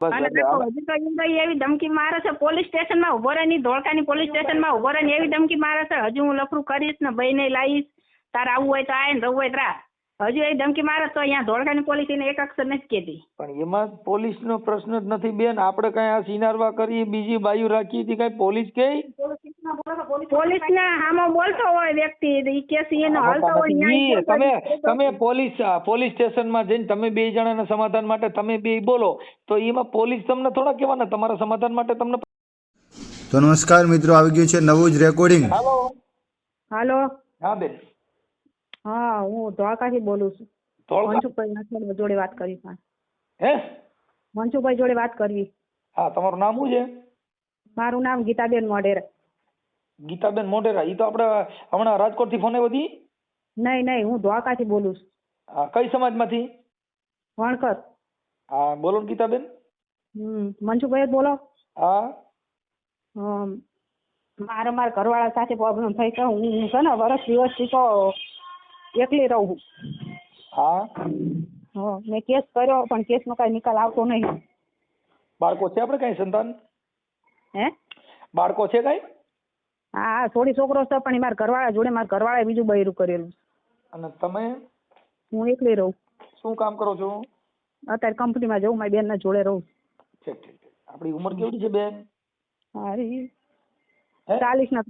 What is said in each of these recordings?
બસ અને એટલે આખો હજી તો એમ તો એવી ધમકી મારે છે પોલીસ સ્ટેશનમાં ઉભો રહે ની ધોળકાની પોલીસ સ્ટેશનમાં ઉભો રહે ને એવી ધમકી મારે છે હજુ હું લફરું કરીશ ને ભાઈને લાવીશ તારે આવવું હોય તો આય ને રહેવું હોય તો રાહ હજુ એ ધમકી મારે તો અહીંયા ધોળકાની પોલીસ એને એક અક્ષર નથી કહેતી પણ એમાં પોલીસનો પ્રશ્ન જ નથી બેન. આપણે કઈ આ સિનારવા કરી બીજી બાયુ રાખી હતી કઈ પોલીસ કે પોલીસને સામો બોલતો હોય વ્યક્તિ ઈ કેસ એનો હાલતો હોય ન્યાય તમે પોલીસ સ્ટેશનમાં જઈને તમે બે જણાના સમાધાન માટે તમે બે બોલો તો એમાં પોલીસ તમને થોડા કહેવાના તમારા સમાધાન માટે તમને. તો નમસ્કાર મિત્રો, આવી ગયું છે નવું જ રેકોર્ડિંગ. હાલો. હા બેન. હા હું ધોળકાથી બોલું છું. મનસુખભાઈ નાથવાડ જોડે વાત કરી છે. હે મનસુખભાઈ જોડે વાત કરવી. હા તમારું નામ શું છે? મારું નામ ગીતાબેન મોઢેરા. ગીતાબેન મોઢેરા. ઈ તો આપણે હમણાં રાજકોટ થી ફોન આવ્યો હતી. નહીં હું ધોળકાથી બોલું છું. હા કઈ સમાજમાંથી? વણકર. હા બોલો ને ગીતાબેન. મનસુખભાઈ જ બોલો. હા મારા ઘરવાળા સાથે પ્રોબ્લેમ થઈ છે. હું છે ને વર્ષ દિવસથી તો એકલી રહું છું. હા મેં કેસ કર્યો પણ કેસનો કઈ નિકાલ આવતો નહીં. બાળકો છે આપણે કઈ સંતાન? હે બાળકો છે કઈ? હા થોડી છોકરો છે પણ મારા ઘરવાળા જોડે મારા ઘરવાળાએ બીજું બૈરું કરેલું. અને તમે? હું એકલી રહું. શું કામ કરો છો? અત્યારે કંપનીમાં જઉં મારી બેનના જોડે રહું. ઠીક. આપણી ઉંમર કેવડી છે બેન? 40 ના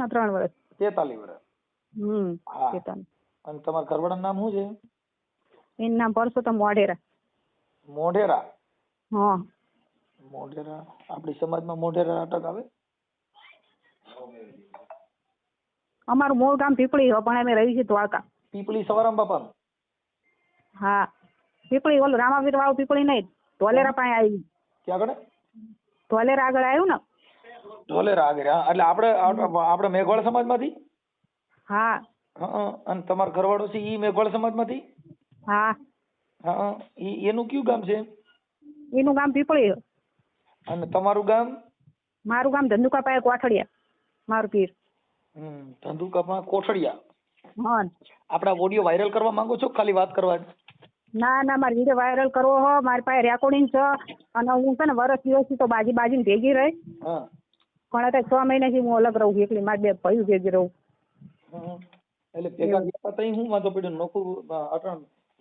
3 વર્ષ. 43 વર્ષ. હા. અને તમારા ઘરવાળાનું નામ શું છે? એનું નામ પરસોત્તમ મોઢેરા. મોઢેરા? હા. મોઢેરા. આપણી સમાજમાં મોઢેરા અટક આવે? અમારું મૂળ ગામ પીપળી છે પણ અમે રહી છીએ દ્વારકા. પીપળી સવારામ બાપાનું? હા પીપળી ઓલું રામાવીર વાળું પીપળી નહીં, ધોલેરા પાસે આવી. ક્યાં આગળ? ધોલેરા આગળ આવ્યું ને. ધોલેરા આગળ. હા એટલે આપણે મેઘવાળ સમાજમાંથી? હા. અને તમારો ઘરવાળો છે ઈ મેઘવાળ સમાજમાંથી? હા. એનું કયું ગામ છે? એનું ગામ પીપળી છે. અને તમારું ગામ? મારું ગામ ધંધુકા પાસે કોઠડિયા. મારું પીર. ધંધુકામાં કોઠડિયા. હા. આપણા ઓડિયો વાયરલ કરવા માંગો છો ખાલી વાત કરવા? ના મારે વિડીયો વાયરલ કરવો હો. મારી પાસે રેકોર્ડિંગ છે અને હું છે ને વર્ષ દિવસથી તો બાજીને ભેગી રહી. પણ અત્યારે 6 મહિનાથી હું અલગ રહું છું એકલી. મારી બે ભાઈ ભેગી રહું. એટલે ભેગા ગયા તઈ હું વાંધો પડ્યો? નોખું અટણ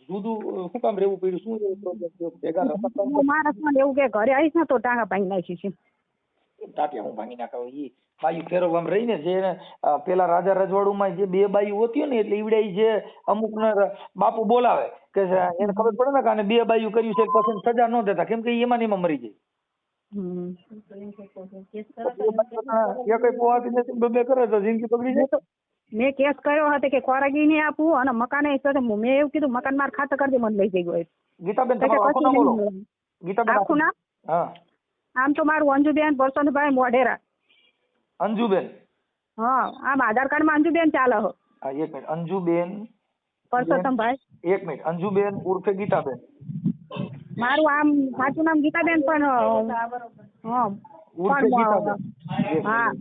જુદું શું કામ રહેવું પડ્યું? શું એવું પ્રોબ્લેમ થયો? ભેગા માણસ એવું કે ઘરે આવીશ ને તો ટાંગા ભાંગી નાખીશ. ટાટિયા હું ભાંગી નાખાવ? ઈ બાયુ ફેરવવામાં રહીને જે પેલા રાજા રજવાડુમાં જે બે બાયુ હોતી ને એટલે ઈવડે જે અમુક બાપુ બોલાવે કે એને ખબર પડે ને કે આને બે બાયુ કર્યું છે પછી સજા ન દેતા કેમ કે એમાં ને એમાં મરી જાય. કઈ પોવાતી નથી બબે કરે તો જિંદગી બગડી જાય. મેં કેસ કર્યો હતો કે ખોરાકી નહીં આપવું અને મકાન મેં એવું કીધું મકાન માર ખાતે કરજે મને લઈ જઈ ગયો. ગીતાબેન તમારું આખું નામ બોલો. ગીતાબેન આખું નામ? હા. આમ તો મારું અંજુબેન પરસોત્તમભાઈ મોઢેરા. અંજુબેન? હા આમ આધાર કાર્ડમાં અંજુબેન ચાલે છે. હા એક મિનિટ. અંજુબેન પરસોત્તમભાઈ. એક મિનિટ. અંજુબેન ઉર્ફે ગીતાબેન. મારું આમ સાચું નામ ગીતાબેન પણ ઉર્ફે ગીતાબેન. હા.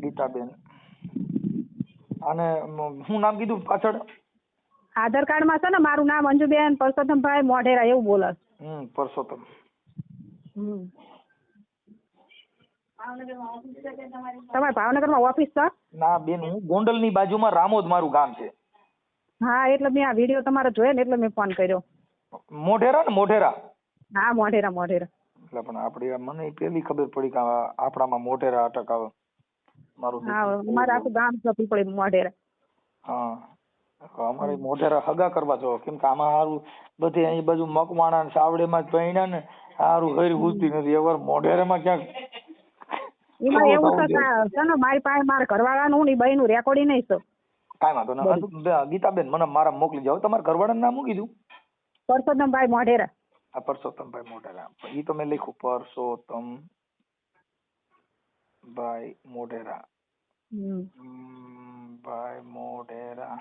ગીતાબેન. અને શું નામ કીધું પાછળ? આધાર કાર્ડમાં છે ને મારું નામ અંજુબેન પરસોત્તમભાઈ મોઢેરા એવું બોલે. પરસોત્તમ. તમારે ભાવનગરમાં ઓફિસ છે? ના બેન હું ગોંડલની બાજુમાં રામોદ મારું ગામ છે. હા એટલે મેં આ વિડીયો તમારો જોયો ને એટલે મેં ફોન કર્યો. મોઢેરા ને? મોઢેરા? હા મોઢેરા. એટલે પણ આપણે મને પેલી ખબર પડી કે આપણામાં મોઢેરા અટક આવે. હા મારે આખું ગામ છે પીપળી મોઢેરા. હા અમારે મોઢેરા હગા કરવા જો કેમ કે આમાં સારું બધે અહીં બાજુ મકવાણા સાવડેમાં જ પહેણ્યા ને સારું ઘર ગુજતી નથી. એવાર મોઢેરામાં ક્યાંક એમાં એવું છે ને મારી પાસે મારા ઘરવાળાનું ને બહેનું રેકોર્ડિંગ નહીં છે. કાંઈ વાંધો નહીં. ગીતાબેન મને મારા મોકલી જાવ. તમારા ઘરવાળાનું નામ શું કીધું? પરસોત્તમભાઈ મોઢેરા. હા પરસોત્તમભાઈ મોઢેરા. ઈ તો મેં લખ્યું પરસોત્તમભાઈ મોઢેરા. ભાઈ મોઢેરા.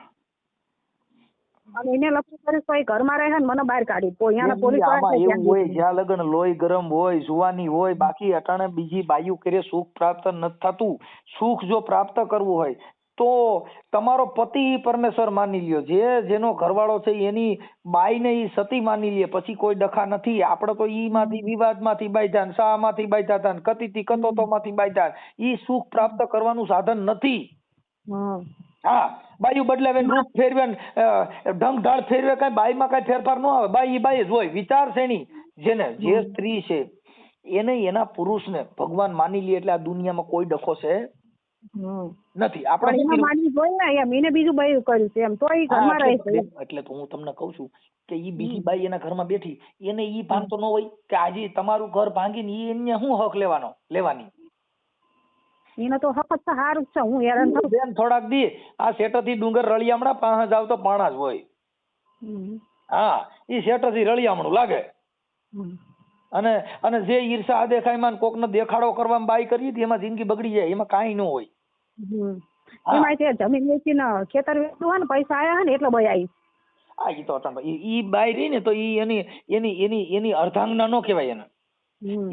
અને એને લખ્યું કરી કોઈ ઘરમાં રહે ને મને બહાર કાઢી પોયાના પોલીસ એવું હોય જ્યાં લગન લોહી ગરમ હોય જુવાની હોય બાકી અટાણે બીજી બાયુ કરે સુખ પ્રાપ્ત નથી થતું. સુખ જો પ્રાપ્ત કરવું હોય તો તમારો પતિ પરમેશ્વર માની લ્યો, જેનો ઘરવાળો છે એની બાઈને ઈ સતી માની લે, પછી કોઈ ડખા નથી. આપણે તો ઈ માંથી વિવાદમાંથી બાંધ્યા ને શામાંથી બાંધ્યા હતા ને કતીથી કતોતોમાંથી બાંધ્યા. ઈ સુખ પ્રાપ્ત કરવાનું સાધન નથી. હા, બાયું બદલાવે ને રૂપ ફેરવે ને ઢંગ ઢાળ ફેરવે, કઈ બાઈમાં કઈ ફેરફાર ન આવે. બાઈ ઈ બાઈ જ હોય. વિચાર શ્રેણી જે સ્ત્રી છે એને એના પુરુષને ભગવાન માની લે એટલે આ દુનિયામાં કોઈ ડખો છે નથી. આપણે બીજું બાયું કર્યું છે એમ તો ઈ ઘરમાં રહે છે. એટલે તો હું તમને કઉ છું કે ઈ બીજી બાઈ એના ઘરમાં બેઠી, એને ઈ ભાન તો ન હોય કે આજે તમારું ઘર ભાંગીને ઈ એને શું હક લેવાની? એનો તો હક જ સારું છે. હું હેરાન થઉં બેન થોડાક દી આ શેઠથી ડુંગર રળિયામણા પાહા જાવ તો પાણા જ હોય. હા, ઈ શેઠથી રળિયામણું લાગે. અને જે ઈર્ષા આ દેખાયમાં કોકને દેખાડો કરવામાં બાઈ કરી હતી એમાં જિંદગી બગડી જાય. એમાં કાંઈ ન હોય. એમાં તે જમીન વેચીને ખેતર વેચવું હોય ને પૈસા આયા હોય ને એટલે બાઈ આવી. હા, ઈ તો ઈ બાઈ રહી ને તો ઈ એની અર્ધાંગના નો કહેવાય એને.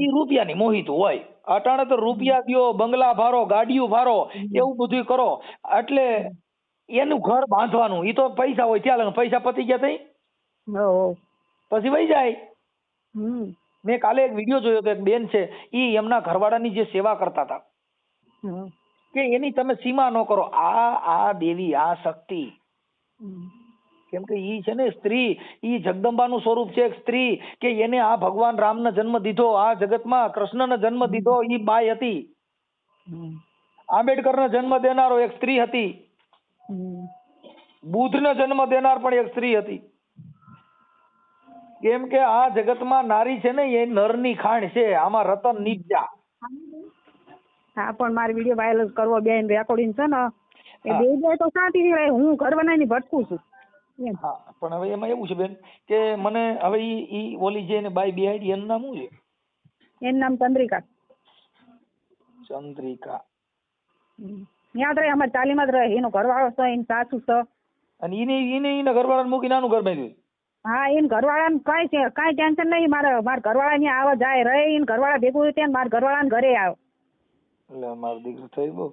ઈ રૂપિયાની મોહિત હોય. અટાણે તો રૂપિયા દ્યો, બંગલા ભારો, ગાડીઓ ભારો, એવું બધું કરો એટલે એનું ઘર બાંધવાનું. ઈ તો પૈસા હોય ત્યાં પૈસા પતી ગયા થઈ પછી વહી જાય. મેં કાલે એક વિડીયો જોયો તો એક બેન છે ઈ એમના ઘરવાળાની જે સેવા કરતા હતા કે એની તમે સીમા ન કરો. આ દેવી, આ શક્તિ, કેમ કે ઈ છે ને સ્ત્રી, ઈ જગદંબાનું સ્વરૂપ છે. એક સ્ત્રી કે એને આ ભગવાન રામનો જન્મ દીધો, આ જગતમાં કૃષ્ણનો જન્મ દીધો, ઈ બાઈ હતી. આંબેડકરનો જન્મ દેનારો એક સ્ત્રી હતી. બુદ્ધનો જન્મ દેનાર પણ એક સ્ત્રી હતી. કેમ કે આ જગતમાં નારી છે ને એ નરની ખાણ છે. આમાં રતન નીચા. હા, પણ મારી વિડીયો વાયરલ કરવો બેન રેકોર્ડિંગ છે ને એ બે જાય તો શાંતિથી રહે. હું ઘર બનાવીને ભટકું છું. હા, પણ હવે એમાં એવું છે બેન કે મને હવે ઈ ઓલી જે ને બાઈ બેહાડી એનું નામ શું છે? એનું નામ ચંદ્રિકા. ચંદ્રિકા યાદ રહે અમારે તાલીમાં જ રહે. એનો ઘરવાળો છે, એની સાસુ છે. અને એના ઘરવાળાને મૂકી નાનું ઘર બાંધ્યું. હા, એને ઘરવાળાને કઈ ટેન્શન નહીં. મારા ઘરવાળા અહીંયા આવે જાય રહે. એને ઘરવાળા ભેગું ત્યાં મારા ઘરવાળાને ઘરે આવે. એટલે મારો દીકરો થઈ બહુ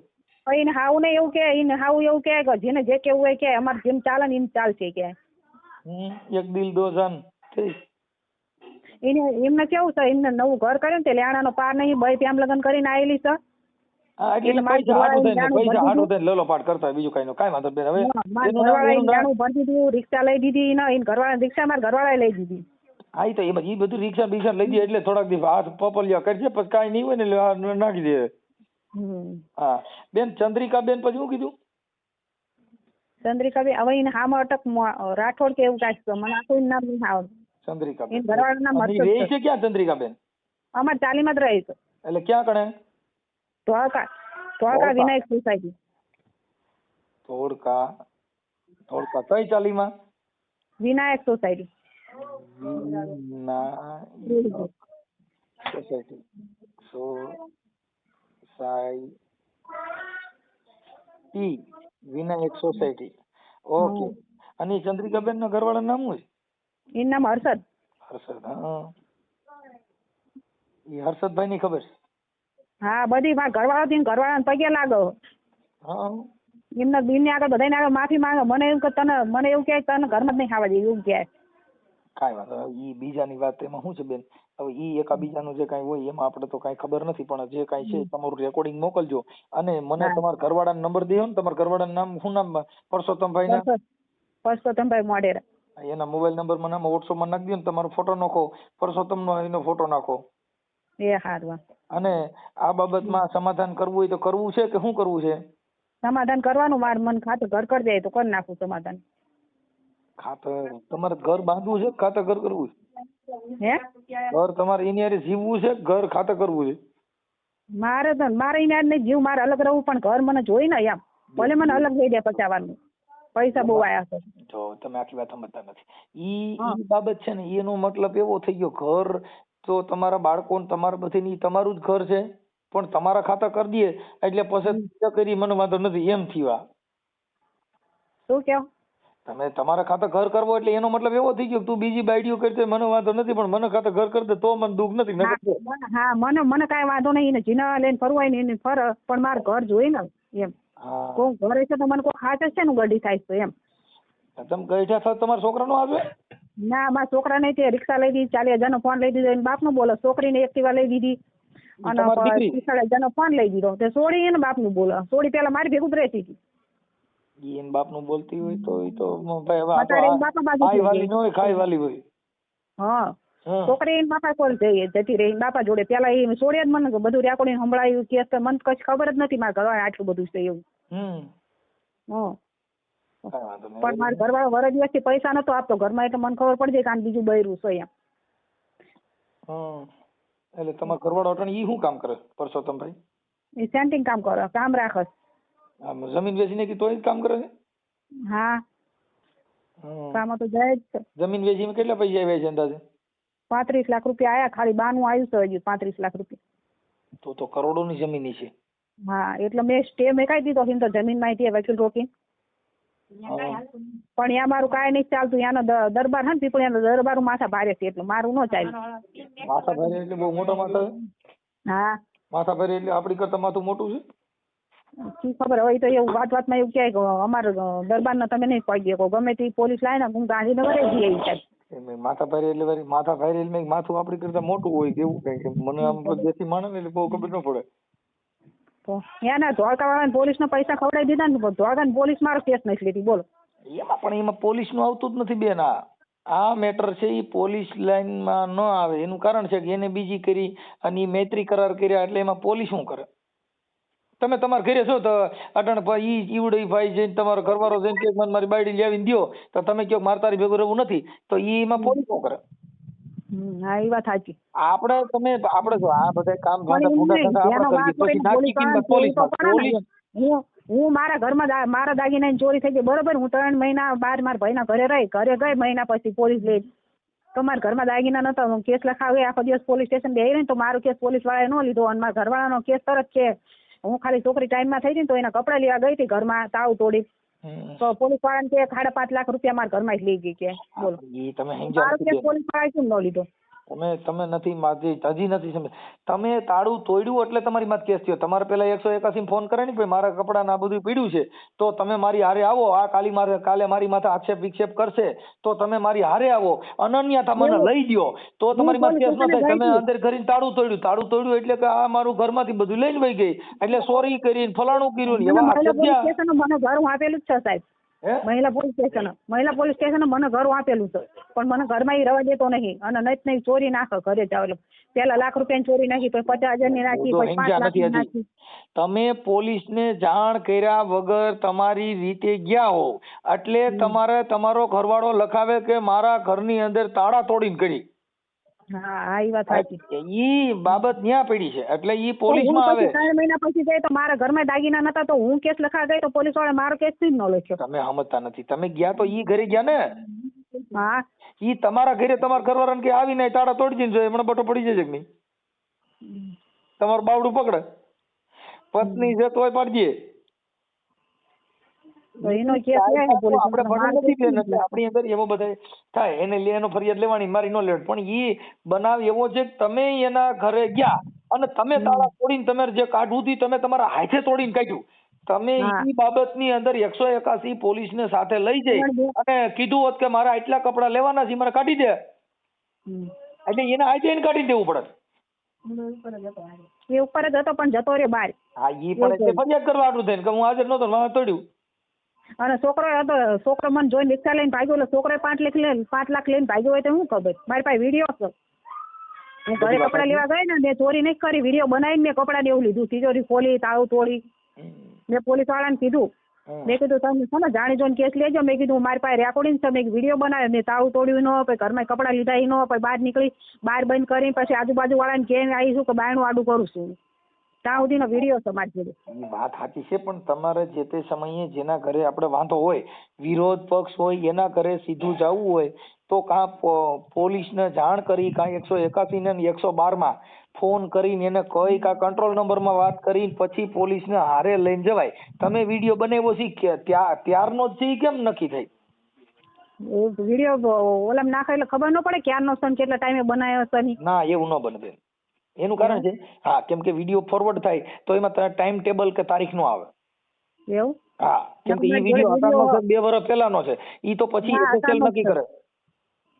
એને હાવ ને એવું કે એવું કે જેને જે કેવું હોય કે અમારે જેમ ચાલે ને એમ ચાલશે કે એક દિલ દો જાન. એને એમને કેવું છે, એમને નવું ઘર કર્યું ને તે લેણાનો પાર નહીં. બે પ્યામ લગ્ન કરીને આવેલી છે. રિક્ષા લઈ દીધી ને રિક્ષા મારા ઘરવાળા લઈ દીધી. હા, તો એ બધું રિક્ષા લઈ દીધી એટલે થોડાક દિવસ હાથ પપલિયા કરજે પછી કાંઈ નહીં હોય ને નાખી દે. હા બેન, ચંદ્રિકા બેન પછી શું કીધું? ચંદ્રિકા બેન હવે એને હામાં અટક રાઠોડ કે એવું કાંઈક મને આખું નામ નહીં આવડતું. ચંદ્રિકા બેન ઘરવાળાનું નામ રહે છે ક્યાં? ચંદ્રિકા બેન અમારે તાલીમાં જ રહે છે. એટલે ક્યાં કણે? ધોળકા વિનાયક સોસાયટી. ધોળકા કઈ ચાલીમાં? Vinayak society. Vinayak society. Okay. અને ચંદ્રિકાબેન ના ઘરવાળાનું નામ શું છે? એનું નામ હર્ષદ. હા, એ હર્ષદભાઈ ની ખબર છે? હા, બધી મારા ઘરવાળાને પગે લાગો. એમના દિલ ને આગળ બધાને આગળ માફી માંગે. મને એવું કે તને ઘરમાં જ નહીં ખાવા દે એવું કહે. કાંઈ વાંધો ઈ બીજાની વાત. એમાં શું છે બેન, હવે ઈ એકાબીજાનું જે કાંઈ હોય એમાં આપણે તો કાંઈ ખબર નથી, પણ જે કાંઈ છે તમારું રેકોર્ડિંગ મોકલજો. અને મને તમારા ઘરવાળાનો નંબર દેજો ને. તમારા ઘરવાળાનું નામ શું નામ? પરસોત્તમભાઈ ના? પરસોત્તમભાઈ મોઢેરા. એના મોબાઈલ નંબર મને વોટ્સઅપ માં નાખી દો ને. તમારો ફોટો નાખો, પરસોત્તમ નો એનો ફોટો નાખો. એ હારું. અને આ બાબતમાં સમાધાન કરવું હોય તો કરવું છે કે શું કરવું છે? સમાધાન કરવાનું. મારે મન ખાતે ઘર કરી દે તો કરી નાખું સમાધાન. ખાતર તમારે ઘર બાંધવું છે, ખાતર ઘર કરવું છે? ઘર તમારે એની હારે જીવવું છે, ઘર ખાતર કરવું છે? મારે એની હારે નહીં જીવ, મારે અલગ રહેવું. પણ ઘર મને જોઈ ને એમ ભલે મને અલગ લઈ દે પચાવવાનું. પૈસા બહુ આયા છે. જો તમે આખી વાત સમજતા નથી. ઈ બાબત છે ને એનો મતલબ એવો થઈ ગયો, ઘર તો તમારા બાળકો તમારા બધી તમારું જ ઘર છે, પણ તમારા ખાતા કરી દઈએ એટલે પછી કરી મને વાંધો નથી એમ થયું. શું કેવું? તમે તમારા ખાતે ઘર કરવો એટલે એનો મતલબ એવો થઈ ગયો તું બીજી બાયડીઓ કરતે મને વાંધો નથી, પણ મને ખાતે ઘર કરી દે તો મને દુઃખ નથી. હા, મને કાંઈ વાંધો નહીં. એને જીના લઈને ફરવાય ને એને ફર, પણ મારે ઘર જોઈ ને એમ. હા કોક ઘરે છે તો મને કોઈ ખાચ છે ને ગડી થાય તો એમ. તમે ગઈઠા થાવ તમારા છોકરાનો આવે? ના મારા છોકરાને તે રિક્ષા લઈ દીધી, 40,000 નો ફોન લઈ દીધો, એને બાપનું બોલો. છોકરીને એક્ટિવા લઈ દીધી અને તમારી દીકરી? 40,000 નો ફોન લઈ દીધો. તે સોડી એને બાપનું બોલો. સોડી પેલા મારી ભેગું જ રહેતી હતી. ઈ એન બાપનું બોલતી હોય તો ઈ તો ભાઈ હવે આ તો અત્યારે એના બાપા બાજુ ખાઈ થઈ વાલી ગઈ. ન હોય, ખાઈ વાલી હોય. હા હા. છોકરી એના બાપા કોલ જતી રહી, એના બાપા જોડે. પેલા એ સોડિયા જ મને બધું રેકોર્ડિંગ સંભળાયું કેસ તો મને કઈ ખબર જ નથી મારા ઘરવાળા આટલું બધું છે એવું. હા કાંઈ વાંધો નહીં. પણ મારા ઘરવાળો વર દિવસથી પૈસા નતો આપતો ઘરમાં, એટલે મને ખબર પડી જાય કે આને બીજું બૈરું છે એમ. એટલે તમારા ઘરવાળો અટાણે ઈ શું કામ કરે પરસોત્તમભાઈ? એ સેન્ટિંગ કામ કરે, કામ રાખે. આમ જમીન વેચીને કે તોય જ કામ કરે છે? હા હમ. કામ તો જાય જ છે. જમીન વેચીને કેટલા પૈસા આવ્યા છે અંદાજે? 35 લાખ રૂપિયા આયા, ખાલી બાનું આવ્યું છે હજુ 35 લાખ રૂપિયા. તો કરોડોની જમીન છે. હા એટલે મેં સ્ટે મેકાઈ દીધો છે તો જમીન માં વકીલ રોકી. પણ ત્યાં મારું કાંઈ નહીં ચાલતું. ત્યાંનો દરબાર છે ને પીપળિયાનો દરબાર માથા ભારે છે એટલે મારું ન ચાલ્યું. માથા ભારે એટલે બહુ મોટા માથા છે? હા માથા ભારે એટલે આપણી કરતા માથું મોટું છે? શી ખબર હોય તો એવું વાતમાં એવું કહે કે અમારા દરબારને તમે નહીં પડી શકો, ગમે તે પોલીસ લાવે ને હું ગાંધીનગર જઈએ સાહેબ. માથા ભારે એટલે વળી માથા ભારે એટલે માથું આપણી કરતા મોટું હોય કેવું કઈ? મને આમ દેશી માણસ ને એટલે બહુ ખબર ન પડે. તો ત્યાંના ધોળકા વાળા પોલીસ ને પૈસા ખવડાવી દીધા ને, ધોળકા પોલીસ મારો કેસ નથી લેતી બોલો. એમાં પણ એમાં પોલીસ નું આવતું જ નથી બેન. આ મેટર છે એ પોલીસ લાઈન માં ન આવે એનું કારણ છે કે એને બીજી કરી અને ઈ મૈત્રી કરાર કર્યા એટલે એમાં પોલીસ શું કરે? તમે તમારા ઘરે છો તો અટણ ઈ ઈવડે ભાઈ જઈને તમારો ઘરવાળો જઈને કે મને મારી બાયડી લાવીને દ્યો તો તમે કહો મારે તારી ભેગું રહેવું નથી તો ઈ એમાં પોલીસ શું કરે? હા એ વાત સાચી. આપણે જો આ બધા કામ ધંધા પછી નાખી કિંમત પોલીસ. હું મારા ઘરમાં મારા દાગીનાની ચોરી થઈ ગઈ બરોબર. હું 3 મહિના બાર મારા ભાઈના ઘરે રહી, ઘરે ગઈ મહિના પછી પોલીસ લઈ તો મારા ઘરમાં દાગીના નતો. હું કેસ લખાવી આખો દિવસ પોલીસ સ્ટેશન બે રહી તો મારો કેસ પોલીસ વાળાએ ન લીધો અને મારા ઘરવાળાનો કેસ તરત છે. હું ખાલી છોકરી ટાઈમમાં થઈ હતી તો એના કપડા લેવા ગઈ હતી ઘરમાં તાવ તોડી તો પોલીસ વાળાને કે 5.5 લાખ રૂપિયા મારા ઘરમાં જ લઈ ગઈ કે બોલો. મારો કેસ પોલીસ વાળાએ કેમ ન લીધો? તમે નથી હજી નથી સમજ. તમે તાળું તોડ્યું એટલે તમારી માથે કેસ થયો. તમારે પેલા 181 ફોન કરે ને ભાઈ મારા કપડા ના બધું પીડ્યું છે તો તમે મારી હારે આવો. આ કાલે મારી માથે આક્ષેપ વિક્ષેપ કરશે તો તમે મારી હારે આવો. અનન્યથા મને લઈ દ્યો તો તમારી માથે કેસ ન થાય. તમે અંદર કરીને તાળું તોડ્યું એટલે કે આ મારું ઘરમાંથી બધું લઈને વહી ગઈ એટલે ચોરી કરીને ફલાણું કર્યું ને એવા આક્ષેપ થયા. મને ઘર આપેલું જ છે સાહેબ. મહિલા પોલીસ સ્ટેશન મને ઘર આપેલું છે પણ મને ઘરમાં રવા દેતો નહીં અને નહીં ચોરી નાખે ઘરે જાવ એટલે પેલા લાખ રૂપિયાની ચોરી નાખી પછી 50,000 ની નાખી પછી 5 લાખ ની નાખી. તમે પોલીસ ને જાણ કર્યા વગર તમારી રીતે ગયા હો એટલે તમારે તમારો ઘરવાળો લખાવે કે મારા ઘરની અંદર તાળા તોડીને કરી. હા એ વાત સાચી. ઈ બાબત ન્યા પડી છે એટલે ઈ પોલીસ માં આવે. 3 મહિના પછી જાય તો મારા ઘરમાં દાગીના નતા તો હું કેસ લખા ગઈ તો પોલીસ વાળા મારો કેસ જ ન લખ્યો. તમે સમજતા નથી. તમે ગયા તો ઈ ઘરે ગયા ને. હા ઈ તમારા ઘરે તમારા ઘરવાળાને કે આવીને તાળા તોડી દીને જોઈએ હમણાં બટો પડી જશે કે નહીં? તમારું બાવડું પકડે પત્ની છે તોય પાડી દે. આપણી અંદર એવો બધા થાય એને એનો ફરિયાદ લેવાની મારી ન લેવાની પણ ઈ બનાવ એવો છે કે તમે એના ઘરે ગયા અને તમે તાળા તોડીને તમે જે કાઢવું હતું તમે તમારા હાથે તોડીને કાઢ્યું. તમે ઈ બાબતની અંદર 181 પોલીસ ને સાથે લઈ જઈ અને કીધું હોત કે મારા આટલા કપડા લેવાના છે મને કાઢી દે એટલે એને હાથે એને કાઢી દેવું પડે. એ ઉપર જ હતો પણ જતો રહ્યો બહાર. હા ઈ પણ ફરિયાદ કરવા આટલું થઈને કે હું હાજર નતો વાહ તોડ્યું. અને છોકરો મને જોઈને રિક્ષા લઈને ભાગ્યો એટલે છોકરો 5 લાખ લઈને ભાગ્યો હોય તો શું ખબર? મારી પાસે વિડીયો છે. હું ઘરે કપડા લેવા ગઈ ને મેં ચોરી નહીં કરી, વિડીયો બનાવીને મેં કપડા ને એવું લીધું. તિજોરી ખોલી તાળું તોડી. મેં પોલીસ વાળાને કીધું મેં કીધું તમે છે ને જાણી જોઈને કેસ લેજો. મેં કીધું મારી પાસે રેકોર્ડિંગ છે. મેં વિડીયો બનાવ્યો. મેં તાળું તોડ્યું ન પછી ઘરમાં કપડા લીધા ન પછી બહાર નીકળી બહાર બંધ કરી પછી આજુબાજુ વાળાને કેમ આવીશું કે બાયણું આડું કરું છું. ત્યાં સુધીનો વિડીયો છે મારી જોડે. એ વાત સાચી છે પણ તમારે જે તે સમયે જેના ઘરે આપણે વાંધો હોય વિરોધ પક્ષ હોય એના ઘરે સીધું જવું હોય તો કાં પોલીસને જાણ કરી કાં 181 ને 112 માં ફોન કરીને એને કહી કાં કંટ્રોલ નંબરમાં વાત કરીને પછી પોલીસને હારે લઈને જવાય. તમે વિડીયો બનાવ્યો છે ત્યારનો જ છે કેમ નક્કી થઈ? વિડીયો ઓલામ નાખે એટલે ખબર ન પડે ક્યારનો છે કેટલા ટાઈમે બનાવ્યો છે? ના એવું ન બને બેન. એનું કારણ છે હા કેમ કે વિડીયો ફોરવર્ડ થાય તો એમાં ટાઈમ ટેબલ કે તારીખ નો આવે. એવું હા, કેમ કે ઈ વિડીયો અત્યારનો છે, 2 વર્ષ પહેલાનો છે. ઈ તો પછી હા, SSL અત્યારનો નક્કી છે. કરે.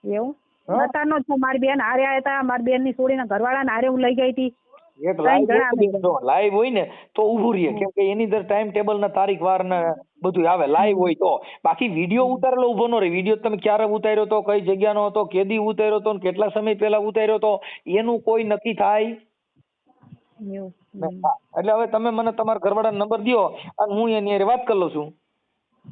એવું હા. અત્યારનો જ છે. મારી બેન હારે આયા હતા, મારી બેન ની છોડીના ઘરવાળાને હારે હું લઈ ગઈ હતી. એક 3 લાઈવ જણા અમે જો લાઈવ હોય ને તો ઊભું રહીએ, કેમ કે એની અંદર ટાઈમ ટેબલ ના તારીખ વાર ને બધું આવે લાઈવ હોય તો. બાકી વિડીયો ઉતારેલો ઊભો ન રહે. વિડીયો તમે ક્યારે ઉતાર્યો તો, કઈ જગ્યાનો હતો, કેદી ઉતાર્યો તો, કેટલા સમય પહેલા ઉતાર્યો તો, એનું કોઈ નક્કી થાય. એવું. હા, એટલે હવે તમે મને તમારા ઘરવાળાનો નંબર દ્યો અને હું એની હારે વાત કરી લઉં છું.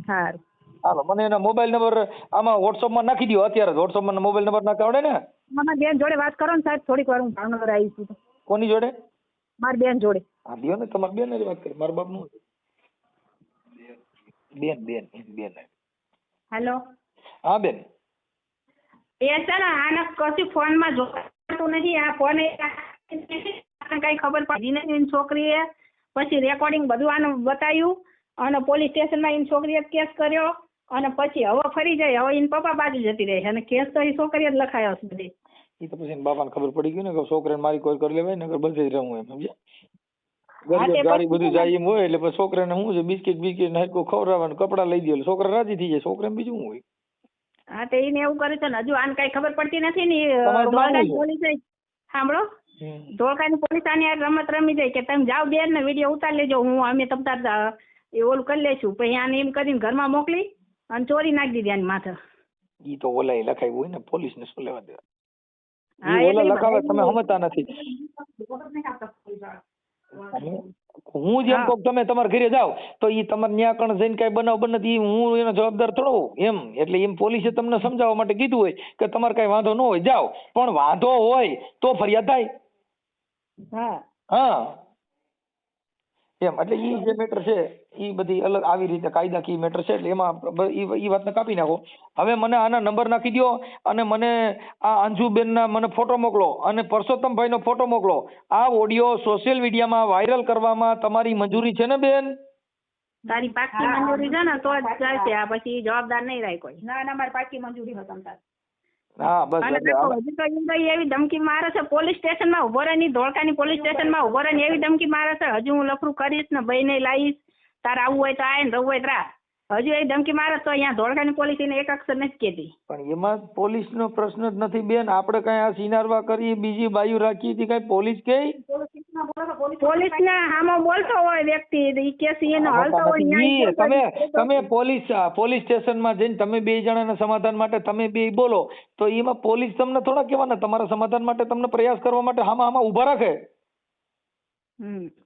સારું. હાલો, મને એના મોબાઈલ નંબર આમાં વોટ્સઅપમાં નાખી દો. અત્યારે વોટ્સઅપમાં મોબાઈલ નંબર નાખતા આવડે ને? મારા બેન જોડે વાત કરો ને સાહેબ, થોડીક વાર હું ભાવનગર આવી છું તો. કોની જોડે? મારી બેન જોડે. હા, દ્યો ને, તમારી બેન હારે વાત કરી. મારા બાપનું બેન. હેલો. હા બેન. એ છે ને આને કશું ફોનમાં જોતું નથી. આ ફોન કઈ ખબર પડી નથી. એની છોકરીએ પછી રેકોર્ડિંગ બધું આને બતાવ્યું અને પોલીસ સ્ટેશનમાં એની છોકરીએ કેસ કર્યો અને પછી હવે ફરી જાય. હવે એના પપ્પા બાજુ જતી રહે અને કેસ તો એ છોકરીએ જ લખાયો છે બધી. એ તો પછી એના બાપાને ખબર પડી ગઈ ને કે છોકરાને મારી કોઈ કરી લેવાય ને બધે જ રહું એમ, સમજ્યા? હા, તે ગરીબ ગાડી પછી બધું જાય એમ હોય એટલે પછી છોકરાને શું છે, બિસ્કિટ ને હરખું ખવડાવવાનું, કપડાં લઈ દે એટલે છોકરા રાજી થઈ જાય. છોકરાને બીજું શું હોય? હા, તે એને એવું કર્યું છે ને હજુ આને કઈ ખબર પડતી નથી ને. તમારું નામ ધોળકાની શું છે? પોલીસ સાંભળો, હમ. ધોળકાની પોલીસ આની આ રમત રમી જાય કે તમે જાઓ બેન ને વિડીયો ઉતારી લેજો, હું અમે તમ તાર એ ઓલું કરી લેશું. પછી આને એમ કરીને ઘરમાં મોકલી અને ચોરી નાખી દીધી આની માથે. ઈ તો ઓલા લખાયું હોય ને, પોલીસ ને શું લેવા દેવા? હા, ઈ એટલે ઓલા ઈ લખાવે, તમે બધા સમજતા નથી. હું જેમ હા. કહું તમે તમારા ઘરે જાઓ તો ઈ તમારે ન્યા કણ જઈને કઈ બનાવ બને ઈ હું એનો જવાબદાર થોડો હોઉં એમ. એટલે એમ પોલીસે તમને સમજાવવા માટે કીધું હોય કે તમારે કઈ વાંધો ન હોય જાઓ, પણ વાંધો હોય તો ફરિયાદ થાય. હા. હા એમ. એટલે ઈ જે મેટર છે ઈ બધી અલગ આવી રીતે કાયદાકીય મેટર છે. એટલે એમાં ઈ વાતને કાપી નાખો. હવે મને આના નંબર નાખી દો અને મને આ અંજુબેનના મને ફોટો મોકલો અને પરસોત્તમભાઈનો ફોટો મોકલો. આ ઓડિયો સોશિયલ મીડિયામાં વાયરલ કરવામાં તમારી મંજૂરી છે ને બેન? તારી પાકી મંજૂરી છે ને તો જ ચાલશે. આ પછી જવાબદાર નહીં રહે કોઈ. ના ના, મારી પાકી મંજૂરી હોય તમ તાર. હા બસ. અને એટલે દેખો હવે હજી તો ઈ એવી ધમકી મારે છે, પોલીસ સ્ટેશનમાં ઉભો રહે, ધોળકાની પોલીસ સ્ટેશનમાં ઉભો રહે એવી ધમકી મારે છે. હજુ હું લફરું કરીશ ને બઈને લાવીશ, તારે આવવું હોય તો આય ને રહું હોય તો રાહ. હજુ એ ધમકી મારે તો અહીંયા ધોળકાની પોલીસ એને એક અક્ષર નથી કહેતી. પણ એમાં પોલીસનો પ્રશ્ન જ નથી બેન. આપણે કઈ આ સિનારવા કરી બીજી બાયુ રાખી હતી કઈ પોલીસ કે? પોલીસને સામો બોલતો હોય વ્યક્તિ ઈ કેસ એનો હાલતો હોય ઈ ન્યાય તમે પોલીસ સ્ટેશનમાં જઈને તમે બે જણાના સમાધાન માટે તમે બે બોલો તો એમાં પોલીસ તમને થોડા કહેવાના, તમારા સમાધાન માટે તમને પ્રયાસ કરવા માટે હામાં ઊભા રાખે.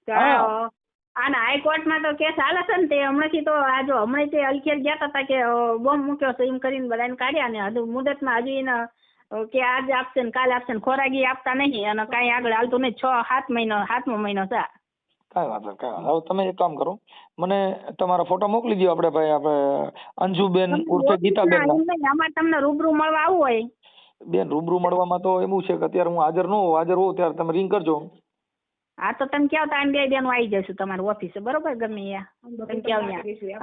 હા. આના હાઈકોર્ટમાં તો કેસ હાલે છે ને. તે હમણાંથી તો આ જો હમણાં તે અલખેર ગયા હતા કે બોમ્બ મૂક્યો છે એમ કરીને બધાને કાઢ્યા ને હજુ મુદતમાં હજુ એને કે આજે આપશે ને કાલે આપશે ને ખોરાકી આપતા નહીં અને કાંઈ આગળ હાલતું નહીં. 6-7 મહિનો 7મો મહિનો છે. કાંઈ વાંધો નહીં. હવે તમે એક કામ કરો, મને તમારા ફોટો મોકલી દો. આપણે અંજુબેન ઉર્ફે ગીતાબેન. અમારે તમને રૂબરૂ મળવા આવવું હોય બેન રૂબરૂ મળવામાં તો એવું છે કે અત્યારે હું હાજર ન હોઉં. હાજર હોઉં ત્યારે તમે રિંગ કરજો. હા તો તમે કહો તો આમ બે બેનો આવી જશું તમારી ઓફિસે, બરોબર? ગમે તમે કહો ત્યાં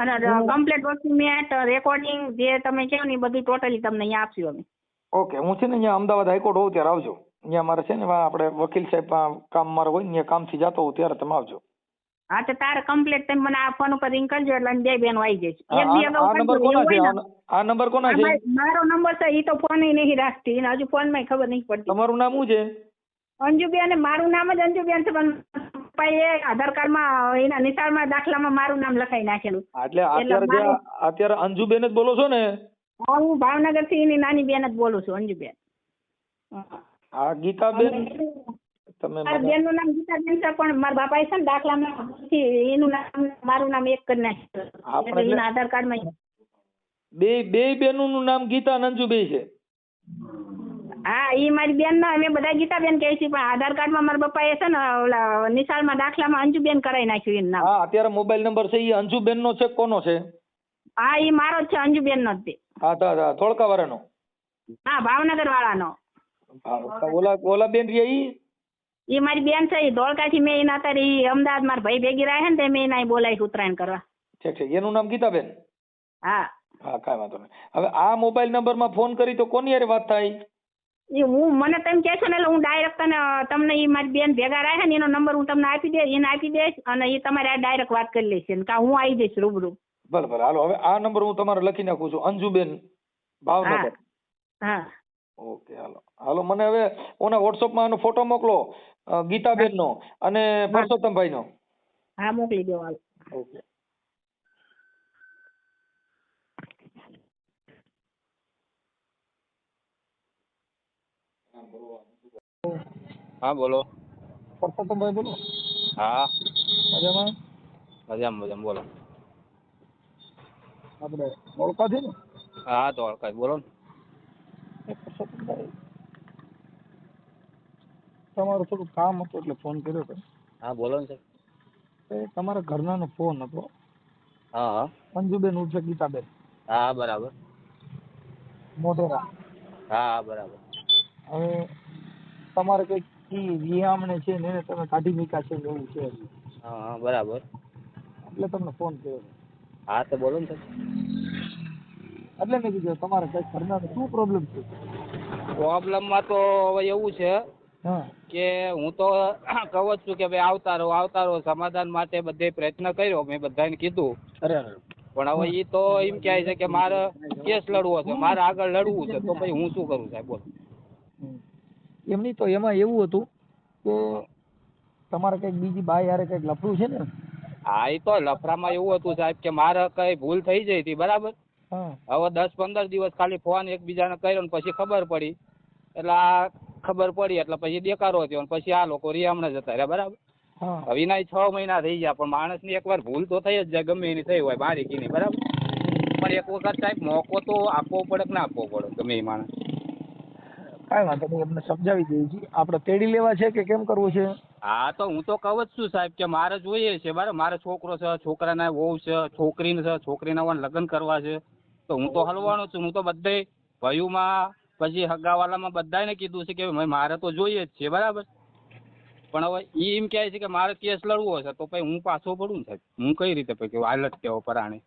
અને કમ્પ્લીટ ડોક્યુમેન્ટ રેકોર્ડિંગ જે તમે કહો ને એ બધું ટોટલી તમને અહીંયા આપશું અમે. ઓકે. હું છે ને અહીંયા અમદાવાદ હાઈકોર્ટ હોઉં ત્યારે આવજો. અહીંયા મારે છે ને આપણે વકીલ સાહેબ કામ મારે હોય ને કામથી જતો હોઉં ત્યારે તમે આવજો. હા તો તારે કમ્પ્લીટ તમે મને આ ફોન ઉપર રિંગ કરજો એટલે બે બેનો આવી જઈશ. આ નંબર કોના છે? આ નંબર કોના છે? મારો નંબર છે. એ તો ફોન નહીં રાખતી એને હજુ ફોન માં ખબર નહીં પડતી. તમારું નામ શું છે? અંજુબેન. મારું નામ જ અંજુબેન છે પણ પપ્પાએ આધાર કાર્ડમાં એના નિશાળમાં દાખલામાં મારું નામ લખાઈ નાખેલું. એટલે અત્યારે અંજુબેન જ બોલો છો ને? હા, હું ભાવનગર થી એની નાની બેન જ બોલું છું, અંજુબેન. હા ગીતાબેન. તમે બેન નું નામ ગીતાબેન છે પણ મારા બાપાએ છે ને દાખલામાં એનું નામ મારું નામ એક કરી નાખ્યું એટલે એના આધાર કાર્ડમાં બે બેનોનું નામ ગીતા અને અંજુ બે છે. હા, એ મારી બેન ના અમે બધા ગીતાબેન કહે છે પણ આધાર કાર્ડમાં મારા પપ્પાએ છે ને ઓલા નિશાળમાં દાખલામાં અંજુબેન કરાવી નાખ્યું એનું નામ. હા, અત્યારે મોબાઈલ નંબર છે એ અંજુબેન નો છે કોનો છે? હા, એ મારો જ છે, અંજુબેન નો જ. હા ધોળકા વાળાનો? હા, ભાવનગર વાળાનો. ઓલા બેન રહ્યા એ મારી બેન છે. ધોળકાથી મેં એના અત્યારે અમદાવાદ મારા ભાઈ ભેગી રહ્યા ને મેં એના બોલાવી ઉત્તરાયણ કરવા. છે. એનું નામ ગીતાબેન? હા. હા, કાંઈ વાંધો નહીં. હવે આ મોબાઈલ નંબરમાં ફોન કરી તો કોની હારે વાત થાય? એ હું મને તમે કહેશો ને એટલે હું ડાયરેક્ટ તમને એ મારી બેન ભેગા રાખે ને એનો નંબર હું તમને એને આપી દઈશ અને એ તમારે આ ડાયરેક્ટ વાત કરી લેશે કાં હું આવી જઈશ રૂબરૂ. ભલે ભલે હાલો હવે આ નંબર હું તમારે લખી નાખું છું અંજુબેન ભાવનગર. હા ઓકે હાલો હાલો મને હવે ઓના વોટ્સઅપમાં આનો ફોટો મોકલો ગીતાબેનનો અને પરસોત્તમભાઈનો. હા મોકલી દો હાલ. ઓકે હા બોલો. પરસોત્તમભાઈ બોલો. હા મજામાં મજામાં બોલો. આપણે ઓળખાથી ને હા તો ઓળખાય બોલો ને. પરસોત્તમભાઈ તમારું થોડું કામ હતું એટલે ફોન કર્યો હતો. હા બોલો ને સાહેબ. એ તમારા ઘરનાનો ફોન હતો. હા હા અંજુબેન ઉર્ફે ગીતાબેન હા બરાબર. મોઢેરા. હા બરાબર. હવે તમારે કંઈક વિહામણે છે ને એને તમે કાઢી મૂક્યા છે ને એવું છે હજી. હા હા બરાબર. એટલે તમને ફોન કર્યો. હા તો બોલો ને સાહેબ. એટલે મેં કીધું તમારે કંઈક ઘરનાનો શું પ્રોબ્લેમ છે? પ્રોબ્લેમમાં તો હવે એવું છે હા કે હું તો કહું જ છું કે ભાઈ આવતા રહો સમાધાન માટે બધે પ્રયત્ન કર્યો મેં બધાને કીધું. અરે પણ હવે એ તો એમ કહે છે કે મારે કેસ લડવો છે મારે આગળ લડવું છે તો પછી હું શું કરું સાહેબ બોલો. એમ નહીં તો એમાં એવું હતું કે તમારે કંઈક બીજી બાઈ હારે કંઈક લફડું છે ને? હા એ તો લફરામાં એવું હતું સાહેબ કે મારે કઈ ભૂલ થઈ જઈ હતી બરાબર. હા હવે 10-15 દિવસ ખાલી ફોન એકબીજાને કર્યો ને પછી ખબર પડી એટલે આ ખબર પડી એટલે પછી દેકારો થયો ને પછી આ લોકો રિયામણે જતા રહ્યા બરાબર. હા હવે એના 6 મહિના થઈ ગયા પણ માણસની એકવાર ભૂલ તો થઈ જ જાય ગમે એની થઈ હોય બારીકીની બરાબર. પણ એક વખત સાહેબ મોકો તો આપવો પડે કે ના આપવો પડે ગમે એ માણસ. કાંઈ વાંધો નહીં એમને સમજાવી દઈએ છીએ. આપણે તેડી લેવા છે કે કેમ કરવું છે? હા તો હું તો કહું જ છું સાહેબ કે મારે જોઈએ છે બરાબર. મારો છોકરો છે છોકરાના વહુ છે છોકરીને છે છોકરીના લગ્ન કરવા છે તો હું તો હલવાનો છું. હું તો બધે ભાઈઓમાં પછી હગાવાલામાં બધાને કીધું છે કે ભાઈ મારે તો જોઈએ જ છે બરાબર. પણ હવે એ એમ કહે છે કે મારે કેસ લડવો છે તો પછી હું પાછો પડું ને સાહેબ. હું કઈ રીતે પછી હાલત કેવો પરાણે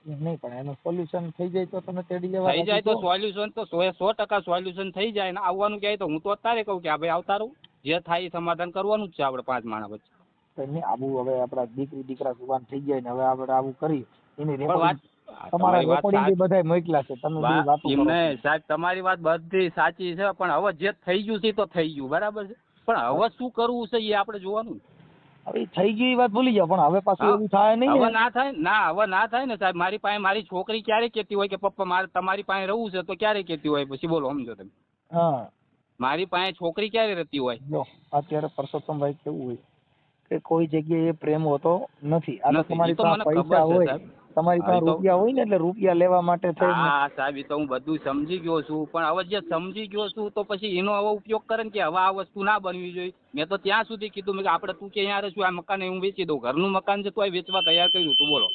નહીં પણ એનું સોલ્યુશન થઈ જાય તો તમે તેડી લેવા થઈ જાય તો સોલ્યુશન તો 100% સોલ્યુશન થઈ જાય ને આવવાનું કહે તો હું તો અત્યારે કહું કે આ ભાઈ આવતા રહું જે થાય એ સમાધાન કરવાનું જ છે આપણે 5 માણસ વચ્ચે. નહીં આવું હવે આપણા દીકરી દીકરા જુવાન થઈ જાય ને હવે આપણે આવું કરી એની પણ વાત તમારા તમારી વાત રેકોર્ડિંગ બધાય મોકલ્યા છે તમે બધી વાતો કરો. એમને સાહેબ તમારી વાત બધી સાચી છે પણ હવે જે થઈ ગયું છે તો થઈ ગયું બરાબર છે. પણ હવે શું કરવું છે એ આપણે જોવાનું. હવે થઈ ગઈ એ વાત ભૂલી જાઓ પણ હવે પાછું એવું થાય નહીં હવે ને. ના થાય ને સાહેબ. મારી પાસે મારી છોકરી ક્યારે કહેતી હોય કે પપ્પા મારે તમારી પાસે રહેવું છે તો ક્યારે કહેતી હોય પછી બોલો સમજો તમે. હા મારી પાસે છોકરી ક્યારે રહેતી હોય. જો અત્યારે પરસોત્તમભાઈ કેવું હોય કે કોઈ જગ્યાએ એ પ્રેમ હોતો નથી. આ તો નથી. તમારી ઈ તો પાસે મને ખબર પૈસા છે હોય સાહેબ. તમારી હા, પાસે ઈ તો- રૂપિયા હોય ને એટલે રૂપિયા લેવા માટે થઈને હા સાહેબ એ તો હું બધું સમજી ગયો છું પણ હવે જે સમજી ગયો છું તો પછી એનો હવે ઉપયોગ કરે ને કે હવે આ વસ્તુ ના બનવી જોઈએ. મેં તો ત્યાં સુધી કીધું મેં કે આપણે તું કે અહીંયા રહીશું આ મકાન હું વેચી દઉં. ઘરનું મકાન છે તો વેચવા તૈયાર કર્યું તું બોલો.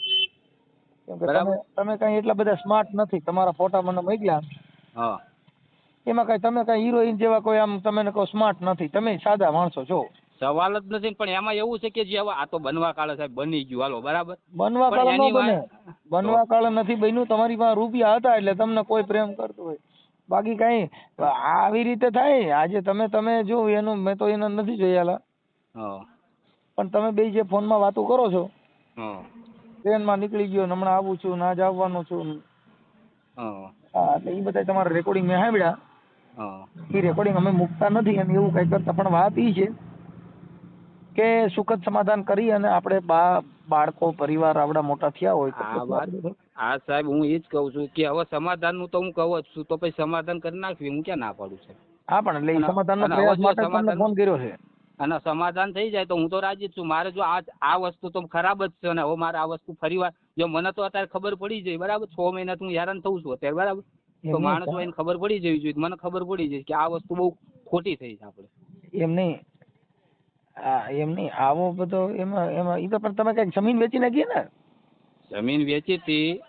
કેમ કે બરાબર. તમે કઈ એટલા બધા સ્માર્ટ નથી. તમારા ફોટા મને મોકલ્યા હા એમાં કઈ તમે કઈ હિરોઈન જેવા કોઈ આમ તમે કહો સ્માર્ટ નથી. તમે સાદા માણસો છો. સવાલ જ નથી પણ એમાં એવું છે કે જે હવે આ તો બનવા કાળે સાહેબ બની ગયું હાલો બરાબર. બનવા પણ કાળે ન એની બને. વાત- બનવા કાળે નથી બન્યું. તમારી પાસે રૂપિયા હતા એટલે તમને કોઈ પ્રેમ કરતું હોય. બાકી કઈ આવી રીતે થાય. આજે તમે જો એનું મેં તો એને નથી જોયેલા હા પણ તમે બે જે ફોનમાં વાતો કરો છો હા ટ્રેનમાં નીકળી ગયો ને હમણાં આવું છું ના જ આવવાનું છું. હા હા એટલે એ બધા તમારા રેકોર્ડિંગ મેં સાંભળ્યા. હા એ રેકોર્ડિંગ અમે મૂકતા નથી અને એવું કઈ કરતા પણ વાત એ છે કે સુખદ સમાધાન કરી અને આપણે બાળકો પરિવાર આવડા મોટા થયા હોય તો આ પછી વાત આપણે હા સાહેબ હું એ જ કહું છું કે હવે સમાધાનનું તો હું કહું જ છું તો પછી સમાધાન કરી નાખવી હું ક્યાં ના પાડું છું. હા પણ એટલે એ અને- સમાધાનનો અને પ્રયાસ હવે જો માટે જ તમને સમાધાન- ફોન કર્યો છે. અને સમાધાન થઈ જાય તો હું તો રાજી જ છું. મારે જો આ વસ્તુ તો ખરાબ જ છે અને હવે મારે આ વસ્તુ ફરીવાર જો મને તો અત્યારે ખબર પડી જાય બરાબર 6 મહિનાથી હું હેરાન થઉં છું અત્યારે બરાબર. તો એમ માણસો નહીં એને ખબર પડી જવી જોઈએ મને ખબર પડી જાય કે આ વસ્તુ બહુ ખોટી થઈ છે આપણે. એમ નહીં હા એમ નહીં આવો બધો એમાં એ તો પણ તમે કઈક જમીન વેચી નાખીએ ને. જમીન વેચી હતી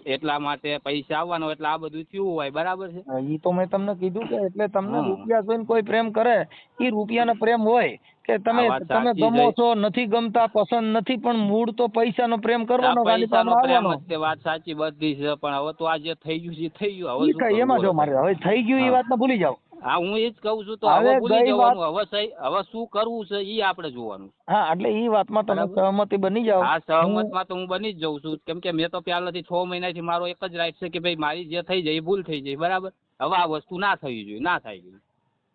એટલા માટે પૈસા આવવાનો એટલે આ બધું થયું હોય બરાબર છે. એ તો મેં તમને કીધું કે એટલે તમને હા. રૂપિયા જોઈને કોઈ પ્રેમ કરે એ રૂપિયાનો પ્રેમ હોય કે તમે આ વાત તમે સાચી ગમો છે. છો નથી ગમતા પસંદ નથી પણ મૂળ તો પૈસાનો પ્રેમ કરવાનો આ ખાલી પૈસાનો પાછળ પ્રેમ આવવાનો. જ તે વાત સાચી બધી છે પણ હવે તો આ જે થઈ ગયું છે એ થઈ ગયું હવે ઈ શું કઈ કરું એમાં બોલો જો મારે સાહેબ. હવે થઈ ગયું એ હા. વાતને ભૂલી જાઓ. હા હું એ જ કહું છું તો હવે હવે ભૂલી ગઈ જવાનું. વાત- હવે શું કરવું છે એ આપણે જોવાનું. હા એટલે ઈ વાતમાં તમે બરાબર. સહમતી બની જાઓ. આ સહમતમાં તો હું બની જ જઉં છું, કેમ કે મેં તો પહેલાથી 6 મહિનાથી મારો એક જ રાઈટ છે કે ભાઈ મારી જે થઈ જાય એ ભૂલ થઈ જાય, બરાબર. હવે આ વસ્તુ ના થવી જોઈએ, ના થાય ગઈ.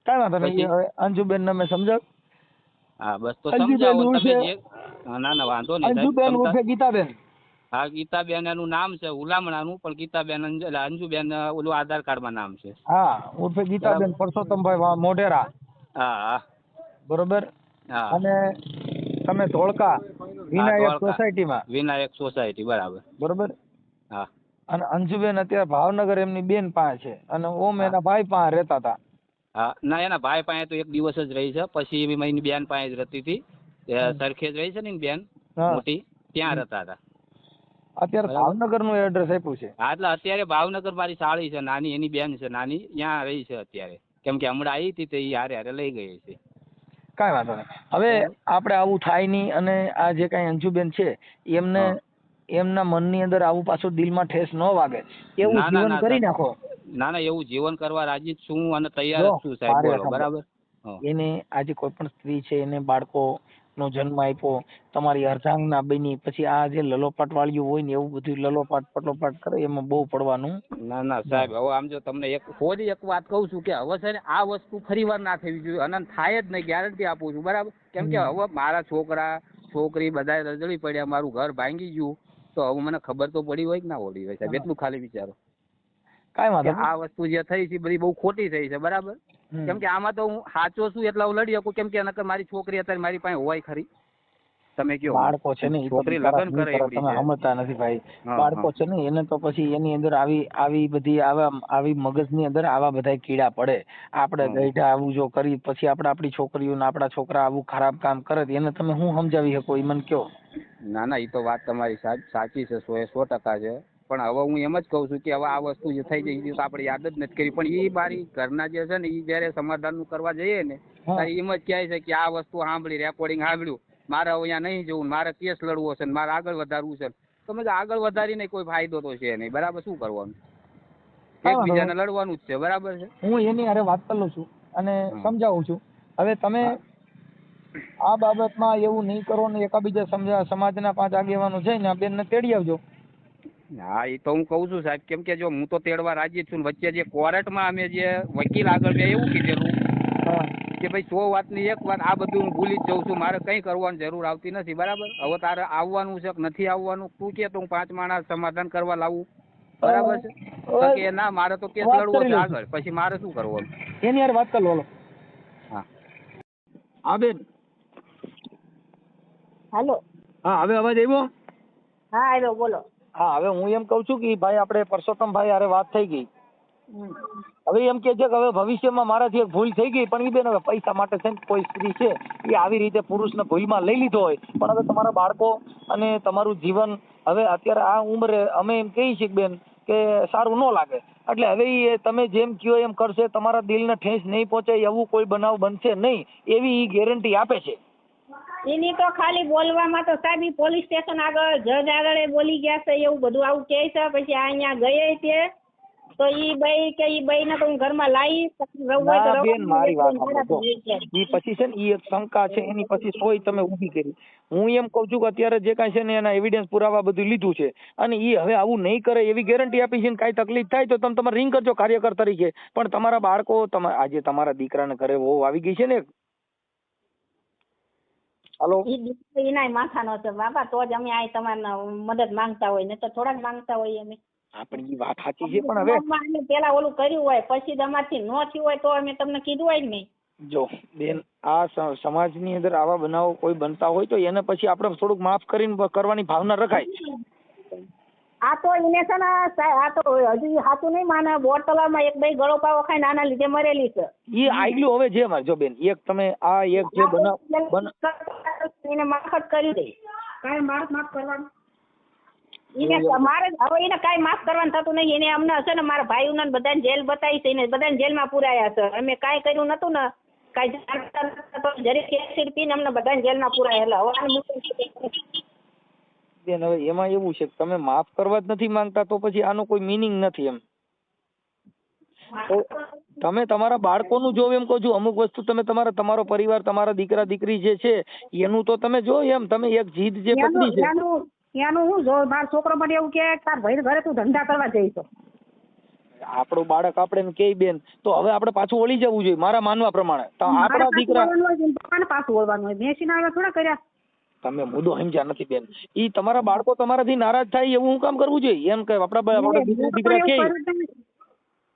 કાંઈ વાંધો નહીં. પછી? હવે અંજુબેન ને મેં સમજાવ. હા બસ તો અંજુબેન સમજાવો તમે ઉર્ફે- જે. હા, ના ના વાંધો નહીં સાહેબ. અંજુબેન તમતા- ઉર્ફે ગીતાબેન. હા ગીતાબેન એનું નામ છે હુલામણાનું, પણ ગીતાબેન અંજુબેન ઓલું આધાર કાર્ડમાં નામ છે. હા ઉર્ફે ગીતાબેન પરસોત્તમભાઈ મોઢેરા. હા હા બરોબર. હા. અને તમે ધોળકા વિનાયક ધોળકા. સોસાયટીમાં. વિનાયક સોસાયટી, બરાબર. બરોબર. હા અને અંજુબેન અત્યારે ભાવનગર એમની બેન પાસે છે અને ઓમ હા. એના ભાઈ પાસે રહેતા હતા. હા ના એના ભાઈ પાસે તો એક દિવસ જ રહી છે, પછી એની બેન પાસે જ રહેતી હતી. સરખેજ રહી છે ને એની બેન હા. મોટી, ત્યાં રહેતા હતા. અત્યારે બરાબર. ભાવનગર નું એડ્રેસ આપ્યું છે. હા એટલે અત્યારે ભાવનગર મારી સાળી છે નાની, એની બેન છે નાની, ત્યાં રહી છે અત્યારે. કેમ કે હમણાં આવી હતી તો એ હારે હારે લઈ ગઈ છે. કાંઈ વાંધો નહીં. હવે આપણે આવું થાય નહીં. અને આ જે કાંઈ અંજુબેન છે એમને હા. એમના મનની અંદર આવું પાછું દિલમાં ઠેસ ન વાગે એવું ના ના જીવન ના કરી સાહેબ. નાખો. ના ના એવું જીવન કરવા રાજી જ છું અને તૈયાર જો જ છું સાહેબ. મારે બોલો. સાંભળો. બરાબર. હા. એને આજે કોઈ પણ સ્ત્રી છે એને બાળકો નો જન્મ આપ્યો, તમારી અર્ધાંગના બની, પછી આ જે લલોપાટ વાળીઓ હોય ને એવું બધું લલોપાટ પટોપાટ કરે એમાં બહુ પડવાનું. ના ના સાહેબ, હવે આમ જો તમને ફરી એક વાત કહું છું કે હવે છે ને આ વસ્તુ ફરી વાર ના થવી જોઈએ, અને થાય જ નહીં, ગેરંટી આપું છું. બરાબર. કેમ કે હવે મારા છોકરા છોકરી બધા રજળી પડ્યા, મારું ઘર ભાંગી ગયું, તો હવે મને ખબર તો પડી હોય કે ના પડી હોય સાહેબ, એટલું ખાલી વિચારો કાંઈ કે વાંધો આ વસ્તુ જે થઈ છે બધી બહુ ખોટી થઈ છે. બરાબર. નહીં. કેમ કે આમાં તો હું સાચો છું એટલે હું લડી શકું, કેમ કે નકર મારી છોકરી અત્યારે મારી પાસે હોય ખરી? તમે કયો. બાળકો છે ને એ તો છોકરી બિચારા લગ્ન શું કરે કરે એવડી તમે છે. સમજતા નથી ભાઈ. હા, બાળકો હા. છે ને એને તો પછી એની અંદર આવી બધી આવી મગજની અંદર આવા બધા કીડા પડે. આપણે હા. ગઈઢા આવું જો કરી પછી આપણે આપણી છોકરીઓને આપણા છોકરા આવું ખરાબ કામ કરે તો એને તમે શું સમજાવી શકો એ મને કયો. ના ના એ તો વાત તમારી સાચી છે, 100% છે. પણ હવે હું એમ જ કહું છું કે હવે આ વસ્તુ જે થઈ ગઈ તો આપણે યાદ જ નથી કરી. પણ એ મારી ઘરના જે છે ને એ જયારે સમાધાનનું કરવા જઈએ ને ત્યારે એમ જ કહે છે કે આ વસ્તુ સાંભળી, રેકોર્ડિંગ સાંભળ્યું, મારે હવે અહીંયા નહીં જવું, મારે કેસ લડવો છે, મારે આગળ વધારવું છે. તો મેં આગળ વધારીને કોઈ ફાયદો તો છે નહીં. બરાબર. શું કરવાનું? એકબીજાને લડવાનું જ છે. બરાબર છે. હું એની હારે વાત કરી લઉં છું અને હા. સમજાવું છું. હવે તમે હા. આ બાબતમાં એવું નહીં કરો ને એકાબીજા સમાજના 5 આગેવાનો છે ને આ બેનને તેડી આવજો. હા એ તો હું કહું છું સાહેબ, કેમ કે જો હું તો તેડવા રાજી જ છું. વચ્ચે જે કોર્ટમાં અમે જે વકીલ આગળ મેં એવું કીધેલું કે ભાઈ 100 વાતની એક વાત, આ બધું હું ભૂલી જ જઉં છું, મારે કંઈ કરવાની જરૂર આવતી નથી. બરાબર. હવે તારે આવવાનું છે કે નથી આવવાનું તું કે તો હું 5 માણસ સમાધાન કરવા લાવું. બરાબર છે. તો કે ના મારે તો કેસ વાત લડવો કરી છે લઉં આગળ, પછી મારે શું કરવાનું? એની હારે વાત કરી લો. હા હા બેન. હાલો. હા હવે અવાજ આવ્યો? હા આવ્યો, બોલો. હા હવે હું એમ કહું છું કે ભાઈ આપણે પરસોત્તમભાઈ હારે વાત થઈ ગઈ. હવે એમ કે છે કે હવે ભવિષ્યમાં મારાથી એક ભૂલ થઈ ગઈ, પણ એ બેન હવે પૈસા માટે છે ને કોઈ સ્ત્રી છે એ આવી રીતે પુરુષને ભૂલમાં લઈ લીધો હોય, પણ હવે તમારા બાળકો અને તમારું જીવન હવે અત્યારે આ ઉંમરે અમે એમ કહીએ છીએ બેન કે સારું ન લાગે, એટલે હવે એ તમે જેમ કહો એમ કરશે, તમારા દિલને ઠેસ નહીં પહોંચે એવું કોઈ બનાવ બનશે નહીં એવી ઈ ગેરંટી આપે છે. એની તો ખાલી બોલવામાં તો સાહેબ ઈ પોલીસ સ્ટેશન આગળ જજ આગળ એ બોલી ગયા છે એવું બધું આવું કહે છે. પછી અહીંયા ગયે તે તો ઈ બઈ કે ઈ બઈને તો હું ઘરમાં લાવી ના બેન મારી વાત સાંભળો. ઈ પછી છે ને ઈ એક શંકા છે એની પછી સોય તમે ઊભી કરી. હું એમ કહું છું કે અત્યારે જે કાંઈ છે ને એના એવિડન્સ પુરાવા બધું લીધું છે અને ઈ હવે આવું નહીં કરે એવી ગેરંટી આપી છે ને કાંઈ તકલીફ થાય તો તમે તમારે રિંગ કરજો કાર્યકર તરીકે. પણ તમારા બાળકો આજે તમારા દીકરાને ઘરે વહુ આવી ગઈ છે ને. હાલો. એના માથાનો છે બાપા, તો જ અમે આ તમારે મદદ માંગતા હોય, ને તો થોડાક માંગતા હોય અમે. આપણી વાત સાચી છે પણ હવે પેલા ઓલું કર્યું હોય પછી તમારથી ન થયું હોય તો અમે તમને કીધું હોય ને. જો બેન આ સમાજની અંદર આવા બનાવો કોઈ બનતા હોય તો એને પછી આપણે થોડુંક માફ કરીને કરવાની ભાવના રખાય. આ તો એને છે ને આ તો હજુ સાચું નહીં માને, બોટલામાં એક બે ગળો પાવો ખાઈને આના લીધે મરેલી છે. એ આગલું હવે જે મારે જો બેન એક તમે આ એક જે એને માફ કરી દે, કાંઈ માફ કરવાનું એને મારે હવે એને કાંઈ માફ કરવાનું થતું નહીં. એને અમને હશે ને મારા ભાઈઓને બધાને જેલ બતાવી છે, એને બધાને જેલમાં પુરાયા છે. અમે કાંઈ કર્યું નતું ને, કાંઈ જરીક એસિડ પીને અમને બધાને જેલમાં પુરાયા. એટલે બેન હવે એમાં એવું છે કે તમે માફ કરવા જ નથી માંગતા તો પછી આનો કોઈ મિનિંગ નથી એમ. તો તમે તમારા બાળકોનું જો એમ કહો છો, અમુક વસ્તુ તમે તમારો પરિવાર, તમારા દીકરા દીકરી જે છે એનું તો તમે જો, એમ તમે એક જીદ જે પકડી છે એનું હું જો મારો છોકરો મને એવું કે તાર ભાઈ ઘરે તું ધંધા કરવા જઈશ. આપણું બાળક આપણે એમ કે બેન, તો હવે આપણે પાછું વળી જવું જોઈએ મારા માનવા પ્રમાણે. તો આપણા દીકરા પાછું વળવાનું હોય, મેં સિના થોડા કર્યા. તમે મુદ્દો સમજ્યા નથી બેન. ઈ તમારા બાળકો તમારાથી નારાજ થાય એવું હું કામ કરવું જોઈએ? એમ કે આપણા દીકરા કે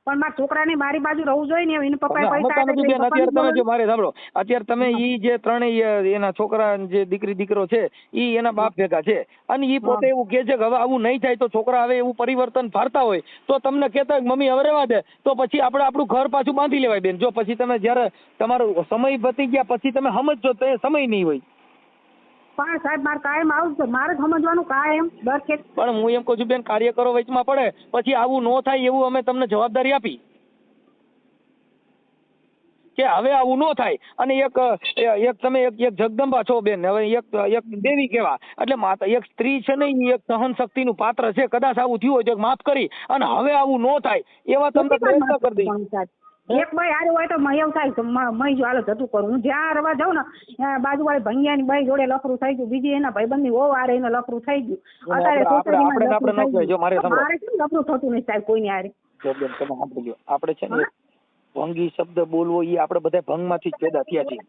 પણ મારા છોકરાને મારી બાજુ રહેવું જોઈએ ને, એને પપ્પાએ સમજતા નથી બેન. અત્યારે તમે જો મારે સાંભળો, અત્યારે તમે ઈ જે ત્રણેય એના છોકરા જે દીકરી દીકરો છે ઈ એના બાપ ભેગા છે અને ઈ પોતે એવું કે છે કે હવે આવું નહીં થાય, તો છોકરા હવે એવું પરિવર્તન ફારતા હોય તો તમને કહેતા હોય મમ્મી હવે રહેવા દે, તો પછી આપણે આપણું ઘર પાછું બાંધી લેવાય બેન. જો પછી તમે જયારે તમારો સમય પતી ગયા પછી તમે સમજજો તો એ સમય નહીં હોય. પણ સાહેબ મારે કાયમ આવું છે, મારે સમજવાનું કાયમ દર ખેત. પણ હું એમ કહું છું બેન, કાર્યકરો વચમાં પડે પછી આવું ન થાય એવું અમે તમને જવાબદારી આપી કે હવે આવું ન થાય. અને એક તમે એક જગદંબા છો બેન, હવે એક દેવી કેવા એટલે માતા, એક સ્ત્રી છે ને એ એક સહન શક્તિનું પાત્ર છે. કદાચ આવું થયું હોય તો માફ કરી અને હવે આવું ન થાય એવા તમને પ્રયત્ન કરી દઈ. એક ભાઈ હારે હોય તો એવું થાય કે મય જો હાલો જતું કરું. હું જ્યાં રવા જાઉં ને બાજુવાળી ભંગિયાની બાઈ જોડે લફરું થઈ ગયું, બીજી એના ભાઈબંધની વહુ હારે એને લફરું થઈ ગયું. અત્યારે મારે કેમ લફરું થતું નહીં સાહેબ કોઈની હારે? તમે સાંભળી લો, આપણે છે ને ભંગી શબ્દ બોલવો એ આપણે બધા ભંગમાંથી જ પેદા થયા છીએ.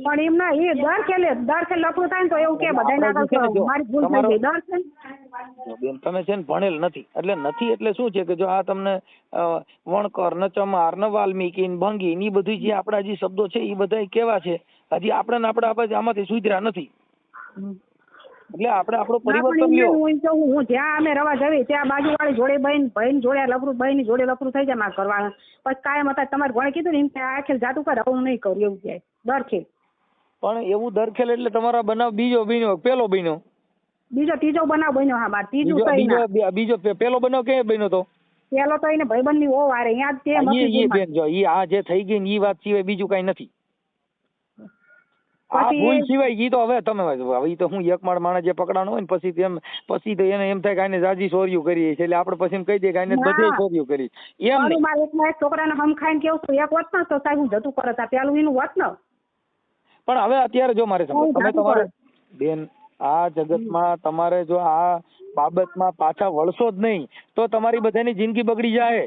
પણ એમ ના, એ દર ખેલે લફરું થાય ને તો એવું કે બધા મારી ભૂલ થઈ ગઈ. દર છે બેન તમે છે ને ભણેલ નથી એટલે શું છે કે જો આ તમને વણકર ને ચમાર ને વાલ્મીકી ને ભંગી ને બધું જે આપણા જે શબ્દો છે એ બધા કેવા છે, હજી આપણે આમાંથી સુધર્યા નથી. એટલે આપણે આપણો પરિવર્તન લ્યો. હું જ્યાં અમે રવા જવી ત્યાં બાજુવાળી જોડે ભાઈ જોડે લફરું, ભાઈ ની જોડે લફરું થઈ જાય મારા કરવાના. પછી કાયમ હતા તમારે ઘણે કીધું ને એમ કે આ ખેલ જાતું કરે, હું નહીં કરું એવું કહે દર ખેલ. પણ એવું દર ખેલ એટલે તમારા બનાવ બીજો બન્યો, પેલો બન્યો, બીજો ત્રીજો બનાવ બન્યો. હા મારે ત્રીજો બીજો પેલો બનાવ ક્યાં બન્યો તો? પેલો તો એને ભાઈબંધ ની ઓ વારે બેન જો ઈ આ જે થઈ ગઈ ને ઈ વાત સિવાય બીજું કઈ નથી. આ ભૂલ સિવાય ઈ તો હવે તમે હવે તો હું એક માણસ જે પકડાણો હોય ને પછી તો એને એમ થાય કે આને જાજી ચોર્યું કરીએ એટલે આપણે પછી એમ કહી દઈએ કે આને બધે ચોર્યું કરી. એમ નહીં, મારે એક છોકરાને હમ ખાઈને કેવું એક વાત ન તો સાહેબ હું જતું કરત પેલું એનું વાત ન. પણ હવે અત્યારે જો મારે સમજો, તમે તમારે બેન આ જગતમાં તમારે જો આ બાબતમાં પાછા વળશો જ નહીં તો તમારી બધાની જિંદગી બગડી જાય.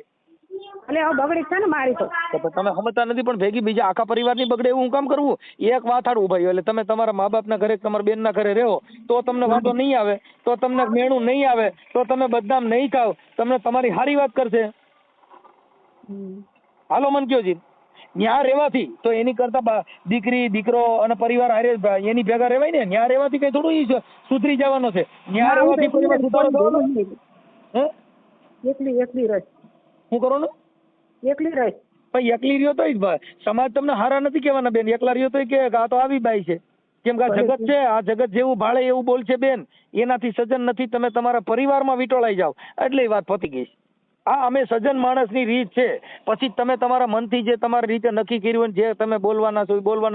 એટલે હવે બગડી છે ને મારી તો તમે સમજતા નથી. પણ ભેગી બીજા આખા પરિવારની બગડે એવું હું કામ કરવું? એક વાત હાડું ભાઈ, એટલે તમે તમારા મા બાપના ઘરે તમારા બેનના ઘરે રહો તો તમને વાંધો નહીં આવે, તો તમને મેણું નહીં આવે, તો તમે બદનામ નહીં થાવ, તમને તમારી સારી વાત કરશે. હાલો મન કયો જી ન્યા રહેવાથી તો એની કરતા દીકરી દીકરો અને પરિવાર હારે એની ભેગા રહેવાય ને. ન્યા રહેવાથી કઈ થોડું ઈ સુધરી જવાનો છે? ન્યા રહેવાથી પરિવાર સુધારો થવાનો? એકલી રહે શું કરો ને? એકલી રહે ભાઈ એકલી રહ્યો તો સમાજ તમને હારા નથી કહેવાના બેન. એકલા રહ્યો તો કે આ તો આવી બાઈ છે, કેમ કે આ જગત છે, આ જગત જેવું ભાળે એવું બોલ છે બેન. એનાથી સજન નથી. તમે તમારા પરિવારમાં વિટોળાઈ જાવ એટલે એ વાત પતી ગઈ. આ અમે સજ્જન માણસની રીત છે. પછી તમે તમારા મનથી જે તમારી રીતે નક્કી કર્યું જે તમે બોલવાના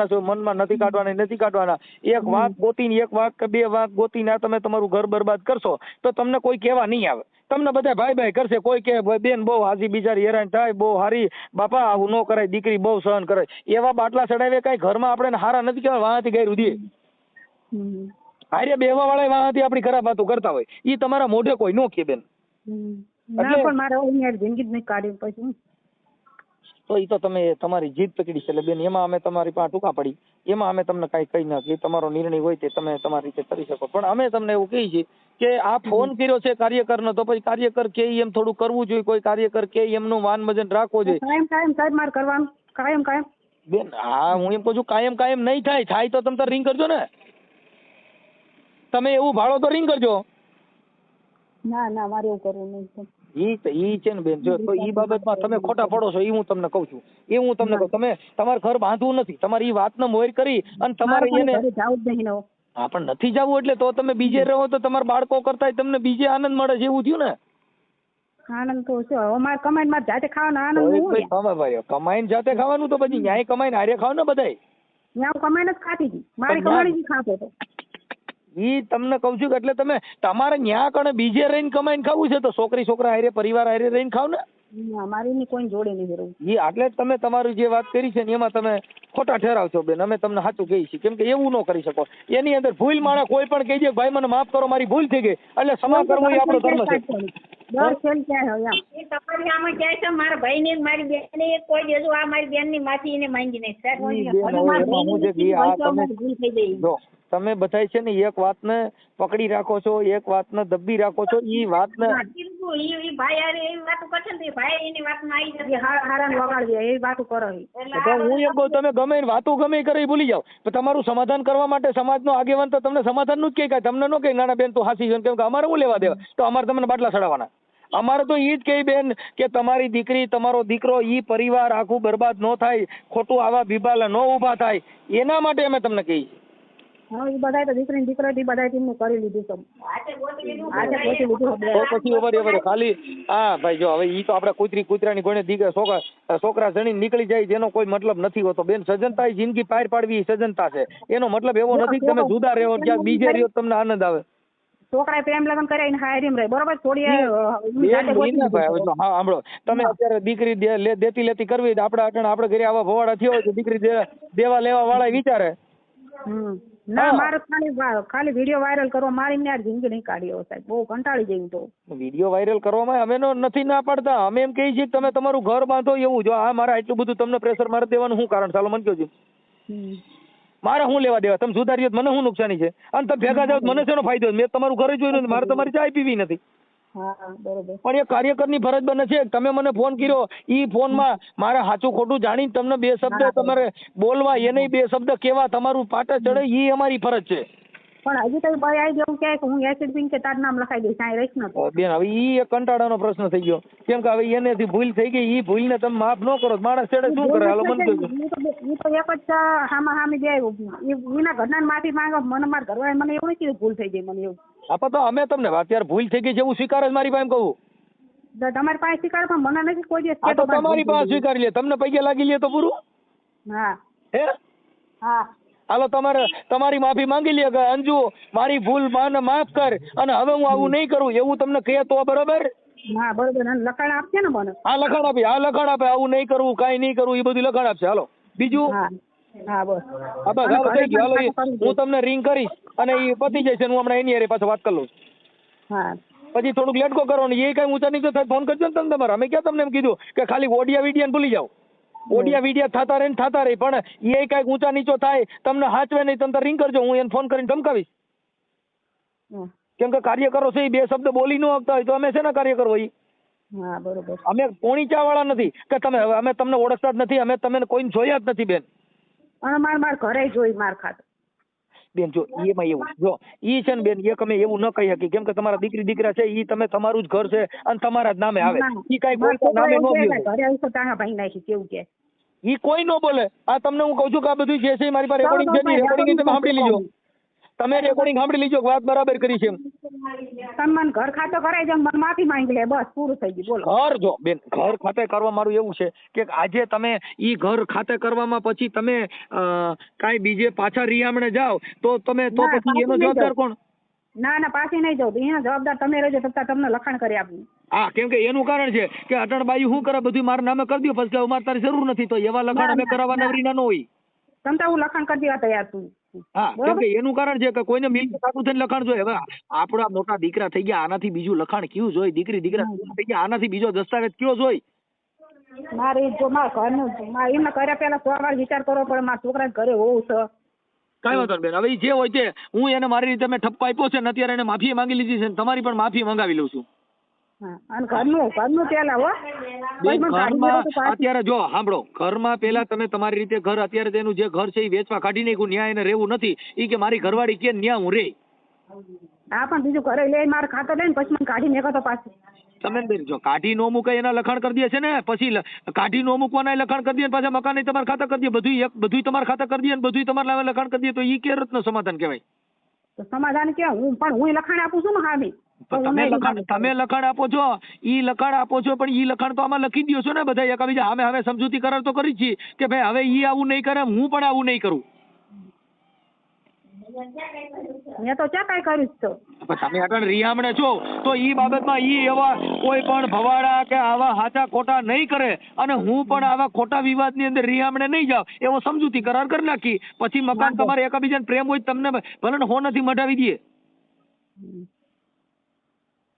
છો મનમાં નથી કાઢવાના. એક વાંક ગોતીને એક વાંક કે બે વાંક ગોતીને તમે તમારું ઘર બરબાદ કરશો તો તમને કોઈ કહેવા નહીં આવે. તમને બધા ભાઈ કરશે. કોઈ કે બેન બહુ હાજી બિચારી હેરાન થાય, બહુ હારી બાપા આવું ન કરાય, દીકરી બહુ સહન કરે. એવા બાટલા ચડાવે કઈ ઘરમાં આપણે હારા નથી કહેવાય. વાંથી ગાયરું દે હારે બેહવા વાળા વાંથી આપણી ખરાબ વાતો કરતા હોય એ તમારા મોઢે કોઈ નો કે બેન. પણ મારે જિંદગી જ નહીં કાઢી પછી તો એ તો તમે તમારી જીદ પકડી છે એટલે બેન એમાં અમે તમારી પાસે ટૂંકા પડી, એમાં અમે તમને કઈ કહી નાખીએ. તમારો નિર્ણય હોય તે તમે તમારી રીતે કરી શકો. પણ અમે તમને એવું કહીએ છીએ કે આ ફોન કર્યો છે કાર્યકરનો તો પછી કાર્યકર કે એમ થોડું કરવું જોઈએ. કોઈ કાર્યકર કે એમનું માન મજન રાખવો જોઈએ. કાયમ સાહેબ મારે કરવાનું કાયમ બેન. હા હું એમ કહું છું કાયમ નહીં થાય તો તમે રિંગ કરજો ને. તમે એવું ભાડો તો રિંગ કરજો. ના મારે એવું કરવું નહીં. ઈ છે ને બેન, જો તો ઈ બાબતમાં તમે ખોટા પડો છો એ હું તમને કહું છું. તમે તમારે ઘર બાંધવું નથી, તમારી ઈ વાતને મોર કરી અને તમારે એને હા પણ નથી જવું એટલે તો તમે બીજે રહો તો તમારા બાળકો કરતા તમને બીજે આનંદ મળે છે એવું થયું ને. આનંદ તો છે અમારે કમાઈને મારે જાતે ખાવાનો આનંદ. કમાઈને જાતે ખાવાનું તો પછી ન્યાય કમાઈને હારે ખાવ ને બધાય. ત્યાં કમાઈને જ ખાતી હતી, મારી કમાણી જ ખાતો હતો. ઈ તમને કઉ છું કે એટલે તમે તમારે ન્યા કણે બીજે રહીને કમાઈને ખાવું છે તો છોકરા હારે પરિવાર હારે રહીને ખાવ ને. ના, મારી એની કોઈ જોડે નહીં રહેવું. એ એટલે જ તમે તમારી જે વાત કરી છે ને એમાં તમે ખોટા ઠેરાવશો બેન. અમે તમને સાચું કહીએ છીએ, કેમ કે એવું ન કરી શકો. એની અંદર ભૂલ માણસ કોઈ પણ કહી દે ભાઈ મને માફ કરો મારી ભૂલ થઈ ગઈ, એટલે ક્ષમા કરવું એ આપણો ધર્મ છે. દર ખેલ ક્યાં હોય એમ. એ તમારી આમાં ક્યાંય છે મારા ભાઈને મારી બેનને કોઈ હજુ આ મારી બેનની માફી એને માંગી નહીં. સાહેબ ઈ બેન હવે એમાં હું છે કે આ તમે ભૂલ થઈ ગઈ. જો તમે બધાય છે ને એક વાતને પકડી રાખો છો, એક વાતને દબી રાખો છો. ઈ વાતને ઈ ભાઈ યાર એવી વાતો કરશે ને તો એ ભાઈ એની વાતમાં આવી જશે. હારાને વગાડી દે એવી વાતો કરો. તો હું એમ કહું તમે ગમે એની વાતો ગમે એ કરે એ ભૂલી જાઓ. પણ તમારું સમાધાન કરવા માટે સમાજનો આગેવાન તો તમને સમાધાનનું જ કહે, તમને ન કહે નાના બેન તું હાસી છે, કેમ કે અમારે શું લેવા દેવા, તો અમારે તમને બાટલા ચડાવવાના. અમારે તો ઈ જ કહે બેન કે તમારી દીકરી તમારો દીકરો ઈ પરિવાર આખું બરબાદ ન થાય, ખોટું આવા બીબાલા ન ઊભા થાય, એના માટે અમે તમને કહીએ. હા એ બધાય તો દીકરી દીકરો એ બધાય તેમને કરી લીધું છે. આજે ગોતી લીધું. તો પછી over ખાલી હા ભાઈ જો હવે ઈ તો આપણે કૂતરાની કોઈને છોકરા જણી નીકળી જાય જેનો કોઈ મતલબ નથી હોતો બેન. સજનતા જિંદગી પાર પાડવી સજનતા છે, એનો મતલબ એવો નથી કે તમે જુદા રહ્યો ક્યાંક બીજે રહ્યો તમને આનંદ આવે. છોકરાએ પ્રેમ લગ્ન કરીને હારીમ રહે બરોબર. થોડી હા સાંભળો તમે અત્યારે દીકરી દેતી કરવી આપણે ઘરે આવા ભવાડા થયો હોય તો દીકરી દેવા લેવા વાળા વિચારે ના મારે ખાલી વિડીયો વાયરલ કરવા મારી ને જિંદગી નહીં કાઢી સાહેબ. બહુ કંટાળી જઈ. તો વિડીયો વાયરલ કરવામાં અમે નથી ના પાડતા. અમે એમ કહીએ છીએ કે તમે તમારું ઘર બાંધો એવું. જો આ મારા એટલું બધું તમને પ્રેશર મારી દેવાનું શું કારણ? ચાલો મને કહો છો મારે શું લેવા દેવા? તમે સુધારી મને શું નુકસાની છે? અને તમે ભેગા જાવ મને શેનો ફાયદો? મેં તમારું ઘરે જોયું નથી, મારે તમારી ચાય પીવી નથી. પણ એ કાર્યકરની ફરજ બને છે. તમે મને ફોન કર્યો, ઈ ફોનમાં મારે સાચું ખોટું જાણીને તમને બે શબ્દ તમારે બોલવા, એને બે શબ્દ કેવા તમારું પાટે ચડે ઈ અમારી ફરજ છે. પણ હજી તો ભાઈ આવી જવું કે હું એસિડ પીન કે તાર નામ લખાઈ દઈશ અહીં રહીશ ને બેન. હવે ઈ એક કંટાળાનો પ્રશ્ન થઈ ગયો, કેમ કે હવે એનેથી ભૂલ થઈ ગઈ. ઈ ભૂલને તમે માફ ન કરો માણસ ચડે શું કરે? હાલો મને કહો. ઈ તો એક જ હામાં હામી જાય એના ઘરના માફી માંગો. મને મારા ઘરવાળા મને એવું નથી ભૂલ થઈ ગઈ મને એવું. હા તો અમે તમને અત્યારે ભૂલ થઈ ગઈ છે એવું સ્વીકાર જ મારી પાસે કહું. તમારી પાસે સ્વીકાર પણ મને નથી કોઈ દિવસ. તો તમારી પાસે સ્વીકારી લે, તમને પૈકે લાગી લે તો પૂરું. હા હે હા હાલો તમારી માફી માંગી લે કે અંજુ મારી ભૂલ મને માફ કર અને હવે હું આવું નહીં કરું એવું તમને કહે તો બરોબર. હા બરોબર. લખાણ આપશે ને મને? હા લખાણ આપે. આવું નહીં કરવું, કાંઈ નહીં કરવું, એ બધું લખાણ આપશે. હાલો બીજું. હા બસ હાલો થઈ ગયું. હાલો હું તમને રિંગ કરીશ અને એ પતી જશે. હું હમણાં એની હારે પાછો વાત કરી લઉં. હા પછી થોડુંક લેટકો કરો ને એ કઈ ઊંચા નીચે થાય ફોન કરજો ને તમે તમારે. અમે ક્યાં તમને એમ કીધું કે ખાલી ઓડિયા વિડિયા ભૂલી જાઓ. ઓડિયા વિડિયા થતા રહે પણ એ કઈક ઊંચા નીચો થાય તમને હાચવે નહીં તમે રિંગ કરજો. હું એને ફોન કરીને ધમકાવીશ. કેમ કે કાર્યકરો છે એ બે શબ્દ બોલી ન શકતા હોય તો અમે શેના કાર્યકરો હોય? હા બરોબર. અમે પોણી ચા વાળા નથી કે અમે તમને ઓળખતા જ નથી. અમે તમને કોઈને જોયા જ નથી બેન. અને માર ઘરે જોઈ માર ખાત બેન. જો એમાં એવું જો ઈ છે ને બેન એક અમે એવું ન કહી શકીએ, કેમ કે તમારા દીકરા છે ઈ તમે તમારું જ ઘર છે અને તમારા જ નામે આવે. ઈ કઈ કોઈ નામે ન બોલે. ઘરે આવીશ તો તારા ભાઈ નાખી કેવું કે ઈ કોઈ ન બોલે. આ તમને હું કહું છું કે આ બધું જે છે મારી પાસે રેકોર્ડિંગ છે. રેકોર્ડિંગ તમે સાંભળી લીજો. તમે રેકોર્ડિંગ સાંભળી લીજો વાત બરાબર કરી છે. તમને ઘર ખાતો કરાઈ જાવ મને માફી માંગી લે બસ પૂરું થઈ ગયું. બોલો. ઘર જો બેન ઘર ખાતે કરવા મારું એવું છે કે આજે તમે ઈ ઘર ખાતે કરવામાં પછી તમે કાંઈ બીજે પાછા રિયામણે જાઓ તો તમે તો પછી એનો જવાબદાર કોણ? ના પાછી નહીં જાવ. એનો જવાબદાર તમે રહેજો. તમને લખાણ કરી આપવું. હા કેમ કે એનું કારણ છે કે અટણબાઈ શું કરે બધું મારા નામે કરી દો પછી અમારે તારી જરૂર નથી. તો એવા લખાણ અમે કરાવવા નવરીના ન હોય. તમતા હું લખાણ કરી દેવા તૈયાર છું. હા કેમ કે એનું કારણ છે કે કોઈને મિલકત સારું થઈને લખાણ જોઈએ. હવે આપણા મોટા દીકરા થઈ ગયા આનાથી બીજું લખાણ કયું જોઈ? દીકરા થઈ ગયા આનાથી બીજો દસ્તાવેજ કયો જોઈ? મારે જો મારા ઘરનું એમને કર્યા પેલા 100 વાર વિચાર કરવો પડે. મારા છોકરા ઘરે હોવું છે. કઈ વાંધો બેન. હવે જે હોય તે હું એને મારી રીતે મેં ઠપકો આપ્યો છે ને અત્યારે એને માફી માંગી લીધી છે. તમારી પણ માફી મંગાવી લઉં છું. અને ઘરનું પેલા હો ઘરમાં અત્યારે જો સાંભળો ઘરમાં પેલા તમે તમારી રીતે ઘર અત્યારે તેનું જે ઘર છે એ વેચવા કાઢી નાખ્યું. ન્યાય એને રહેવું નથી. એ કે મારી ઘરવાળી કે ન્યા હું રે. હા પણ બીજું ઘરે લઈ મારે ખાતો લઈને પછી મને કાઢી નાખો તો પાછું તમે બેન જો કાઢી નો મૂકે એના લખાણ કરી દે છે ને પછી કાઢી નો મૂકવાના લખાણ કરી દે પાછા મકાન તમારે ખાતા કરી દે. બધું તમારે ખાતા કરી દે બધું તમારે નામે લખાણ કરી દે તો ઈ કે રત્ન સમાધાન કહેવાય. તો સમાધાન કે હું લખાણ આપું છું ને હામી. તમે લખાણ આપો છો ઈ લખાણ આપો છો પણ ઈ લખાણ તો આમાં લખી દો છો ને બધા એકબીજા હવે સમજૂતી કરાર તો કરી છીએ કે ભાઈ હવે ઈ આવું નહીં કરે હું પણ આવું નહીં કરું. મેં તો ક્યાં કાંઈ કર્યું જ તો. પણ તમે આગળ રિયામણે છો તો ઈ બાબતમાં ઈ એવા કોઈ પણ ભવાડા કે આવા હાચા ખોટા નહીં કરે, અને હું પણ આવા ખોટા વિવાદની અંદર રિયામણે નહીં જાઉં એવો સમજૂતી કરાર કરી નાખી. પછી મકાન તમારે એકબીજાને પ્રેમ હોય તમને ભલે ને હો નથી મઢાવી દે.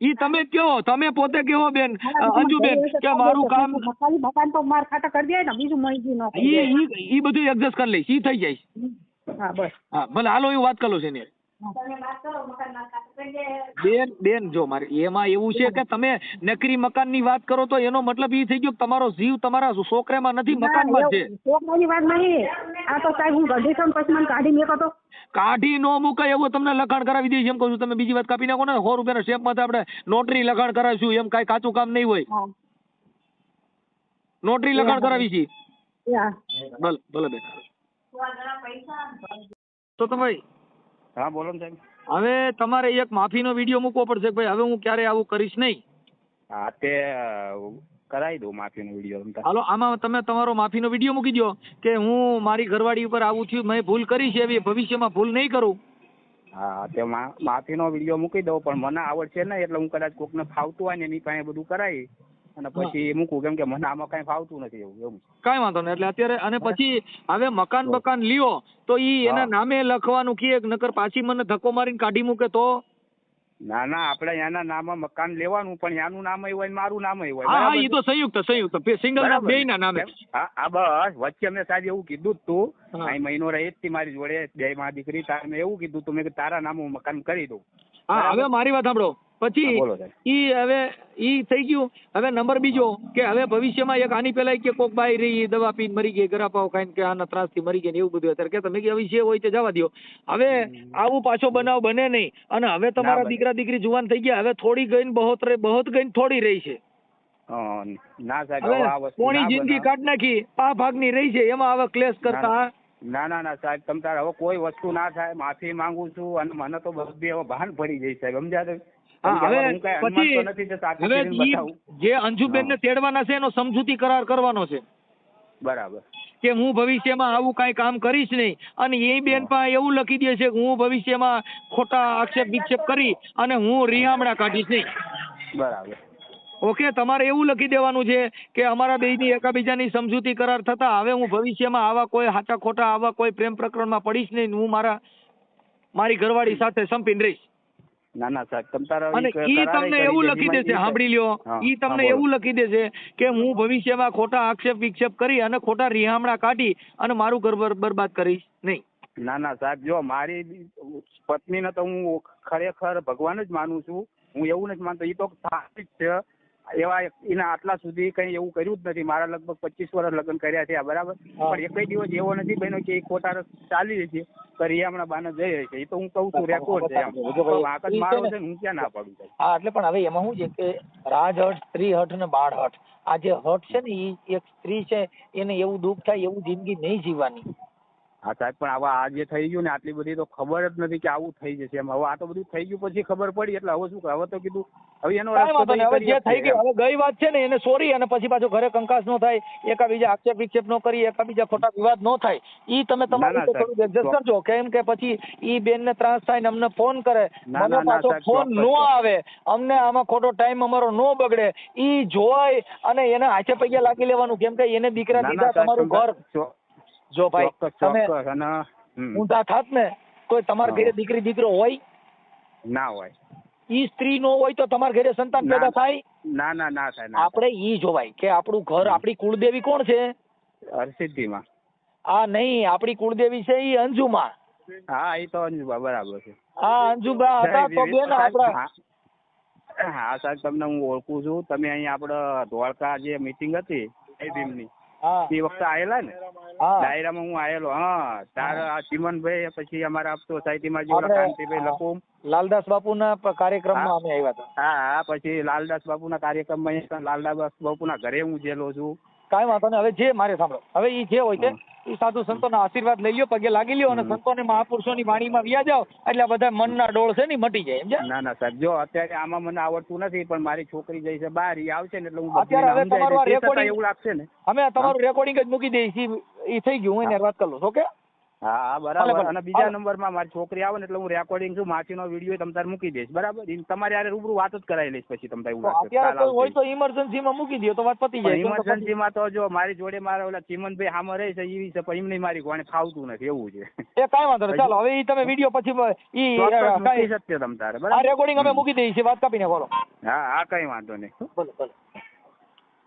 ઈ તમે કયો, તમે પોતે કયો બેન અંજુબેન કે મારું કામ ખાલી મકાન તો માર ખાતા કરી દે ને, બીજું મહિજી ન કરી દે. ઈ બધું એડજસ્ટ કરી લઈશ, ઈ થઈ જાય. હા બસ. હા ભલે હાલો એવું વાત કરો છે ને બેન. જો મારે એમાં એવું છે કે તમે નકરી મકાનની વાત કરો તો એનો મતલબ એ થઈ ગયો કે તમારો જીવ તમારા છોકરામાં નથી, મકાનમાં જ છે. છોકરાની વાત નહીં, આ તો સાહેબ હું ગઢી છું પછી મને કાઢી મેકો તો કાઢી નો મુકાય એવું તમને લખાણ કરાવી દઈશ એમ કહું છું. તમે બીજી વાત કાપી નાખો ને 100 રૂપિયાના સ્ટેમ્પમાં આપણે નોટરી લખાણ કરાવીશું, એમ કાંઈ કાચું કામ નહીં હોય. નોટરી લખાણ કરાવી છે. ભલે ભલે બેન. તો તમે હા બોલો ને સાહેબ. હવે તમારે એક માફીનો વિડીયો મૂકવો પડશે કે ભાઈ હવે હું ક્યારે આવું કરીશ નહીં. હા તે કરાવી દઉં માફીનો વિડીયો. હાલો આમાં તમે તમારો માફીનો વિડીયો મૂકી દો કે હું મારી ઘરવાળી ઉપર આવું થયું, મેં ભૂલ કરી છે, એવી ભવિષ્યમાં ભૂલ નહીં કરું. હા તે માફીનો વિડીયો મૂકી દઉં, પણ મને આવડ છે ને એટલે હું કદાચ કોકને ફાવતું હોય ને એની પાસે બધું કરાવી અને પછી મૂકું, કેમ કે મને આમાં કઈ ફાવતું નથી એવું. કાંઈ વાંધો નહીં. એટલે અત્યારે અને પછી હવે મકાન બકાન લ્યો તો ઈ એના નામે લખવાનું કે નકર પાછી મને ધક્કો મારીને કાઢી મૂકે તો? ના ના, આપણે એના નામે મકાન લેવાનું, પણ એનું નામ હોય ને મારું નામ હોય. હા ઈ તો સંયુક્ત સિંગલ ના બેયના નામે. હા બસ વચ્ચે મેં સાહેબ એવું કીધું જ તું, અહીં મહિનો રહી જ મારી જોડે 2 માં દીકરી, તારે મેં એવું કીધું તું મેં કે તારા નામ હું મકાન કરી દઉં. હા હવે મારી વાત સાંભળો. પછી ઈ હવે ઈ થઈ ગયું. હવે નંબર બીજો કે હવે ભવિષ્યમાં એક આની પેલા કે કોક બાઈ રહી દવા પીને મરી ગઈ, ગરાપાવ ખાઈને કે આના ત્રાસથી મરી ગઈ ને એવું બધું. અત્યારે કે તમે કે વિષય હોય તો જવા દો. હવે આવું પાછો બનાવ બને નહીં. અને હવે તમારા દીકરા દીકરી જુવાન થઈ ગયા, હવે થોડી ગઈને બહોત ગઈને થોડી રહી છે. ના સાહેબ કોની જિંદગી કાઢ નાખી, આ ભાગની રહી છે, એમાં હવે ક્લેશ કરતા. ના ના ના સાહેબ તમ તારે હવે કોઈ વસ્તુ ના થાય, માફી માંગુ છું. અને મને તો બધી હવે ભાન પડી જાય સાહેબ, સમજ્યા? જે અંજુબેન ને તેડવાના છે એનો સમજૂતી કરાર કરવાનો છે. બરાબર. કે હું ભવિષ્યમાં આવું કઈ કામ કરીશ નહીં, અને એ બેન પણ એવું લખી દે છે કે હું ભવિષ્યમાં ખોટા આક્ષેપ વિક્ષેપ કરી અને હું રિહામણા કાઢીશ નહીં. બરાબર. ઓકે, તમારે એવું લખી દેવાનું છે કે અમારા બેયની એકાબીજાની સમજૂતી કરાર થતા હવે હું ભવિષ્યમાં આવા કોઈ સાચા ખોટા આવા કોઈ પ્રેમ પ્રકરણમાં પડીશ નહીં, હું મારી ઘરવાળી સાથે સંપીને રહીશ. ના ના સાહેબ તમ તારા અને ઈ તમને એવું લખી દેશે, સાંભળી લ્યો, ઈ તમને એવું લખી દેશે કે હું ભવિષ્યમાં ખોટા આક્ષેપ વિક્ષેપ કરી અને ખોટા રિહામણા કાઢી અને મારું ઘર બરબાદ કરીશ નહીં. ના ના સાહેબ જો મારી પત્નીને તો હું ખરેખર ભગવાન જ માનું છું, હું એવું નથી માનતો. એ તો સાચી જ છે, એવા એના આટલા સુધી કઈ એવું કર્યું જ નથી. મારા લગભગ 25 વર્ષ લગ્ન કર્યા છે બરાબર, પણ એકય દિવસ એવો નથી બન્યો કે એ ખોટા ચાલી રહી છે રિયામણા બાને જઈ રહી છે. એ તો હું કહું છું રેકોર્ડ છે, વાંક જ મારો છે હું ક્યાં ના પાડું. હા એટલે પણ હવે એમાં શું છે કે રાજહટ, સ્ત્રીહટ ને બાળહટ, આ જે હટ છે ને એ એક સ્ત્રી છે એને એવું દુઃખ થાય એવું જિંદગી નહીં જીવવાની. હા સાહેબ પણ હવે આ જે થઈ ગયું ને આટલી બધી તો ખબર જ નથી કે આવું થઈ જશે એમ. હવે આ તો બધું થઈ ગયું પછી ખબર પડી એટલે હવે શું હવે તો કીધું હવે એનો હવે જે થઈ ગયું હવે ગઈ વાત છે ને એને સોરી, અને પછી પાછો ઘરે કંકાસ નો થાય, એકાબીજા આક્ષેપ વિક્ષેપ નો કરી, એકાબીજા ખોટા વિવાદ નો થાય. ઈ તમે તમારી રીતે થોડું એડજસ્ટ કરજો, કેમ કે પછી ઈ બેન ને ત્રાસ થાય ને અમને ફોન કરે, મને પાછો ફોન નો આવે, અમને આમાં ખોટો ટાઈમ અમારો નો બગડે, ઈ જોઈ અને એને હાથે પૈયા લાગી લેવાનું, કેમ કે એને દીકરા દીધા તમારું ઘર. જો ભાઈ તમે ઊંધા થાત ને તો તમારા ઘરે દીકરી દીકરો હોય ના હોય, ઈ સ્ત્રી નો હોય તો તમારા ઘરે સંતાન પેદા થાય? ના ના ના થાય. આપણે ઈ જોવાય કે આપણું ઘર, આપણી કુળદેવી કોણ છે? હરસિદ્ધિમાં. આ નહીં, આપણી કુળદેવી છે ઈ અંજુમાં. હા એ તો અંજુબા બરાબર છે. હા અંજુબા હતા તો બેન આપડા. હા સાહેબ તમને હું ઓળખું છું, તમે અહીં આપડે ધોળકા જે મીટિંગ હતી ભીમની એ વખતે આયેલા ને ડાયરામાં હું આયેલો. હા તારા આ ચીમનભાઈ, પછી અમારા સોસાયટીમાં જે કાંતિભાઈ લખુમ, લાલદાસ બાપુના કાર્યક્રમમાં અમે આવ્યા હતા. હા પછી લાલદાસ બાપુના કાર્યક્રમમાં લાલદાસ બાપુના ઘરે હું જેલો છું. કાંઈ વાંધો નહીં. હવે જે મારે સાંભળો, હવે ઈ જે હોય છે એ સાધુ સંતોના આશીર્વાદ લઈ લ્યો, પગે લાગી લ્યો અને સંતોને મહાપુરુષોની વાણીમાં વ્યા જાવ એટલે બધા મનના ડોળ છે ને મટી જાય. સમજ્યા? ના ના સાહેબ જો અત્યારે આમાં મને આવડતું નથી, પણ મારી છોકરી જઈ છે બહાર, ઈ આવશે ને એટલે હું અત્યારે હવે તમારું રેકોર્ડિંગ એવું લાગશે ને અમે તમારું રેકોર્ડિંગ જ મૂકી દઈએ છીએ. એ થઈ ગયું, હું એને વાત કરું. ઓકે હા ભલે, બરાબર. ભલે. અને બીજા હાલો. નંબરમાં મારી છોકરી આવે ને એટલે હું રેકોર્ડિંગ છું, માસીનો વિડીયો તમ તારે મૂકી દઈશ, બરાબર? તમારે યારે રૂબરૂ વાત જ કરાવી લઈશ પછી તમ તારે એવું તો લાગશે અત્યારે કાલ કોઈ હોય આવતી. તો ઇમરજન્સીમાં મૂકી દો તો વાત પતી જાય. કેમ કે પછી- ઇમરજન્સીમાં તો જો મારી જોડે મારા ઓલા ચીમનભાઈ સામે રહે છે એ વિશે પણ એમને મારી કોને ફાવતું નથી એવું છે. એ કાંઈ વાંધો નહીં. ચાલો હવે ઈ તમે વિડીયો પછી ઈ ચોક્કસ મૂકી કાંઈ શકશે તમ તારે, આ બરાબર? રેકોર્ડિંગ અમે મૂકી દઈએ છીએ. વાત કાપીને બોલો. હા હા, કઈ વાંધો નહીં. ભલે ભલે.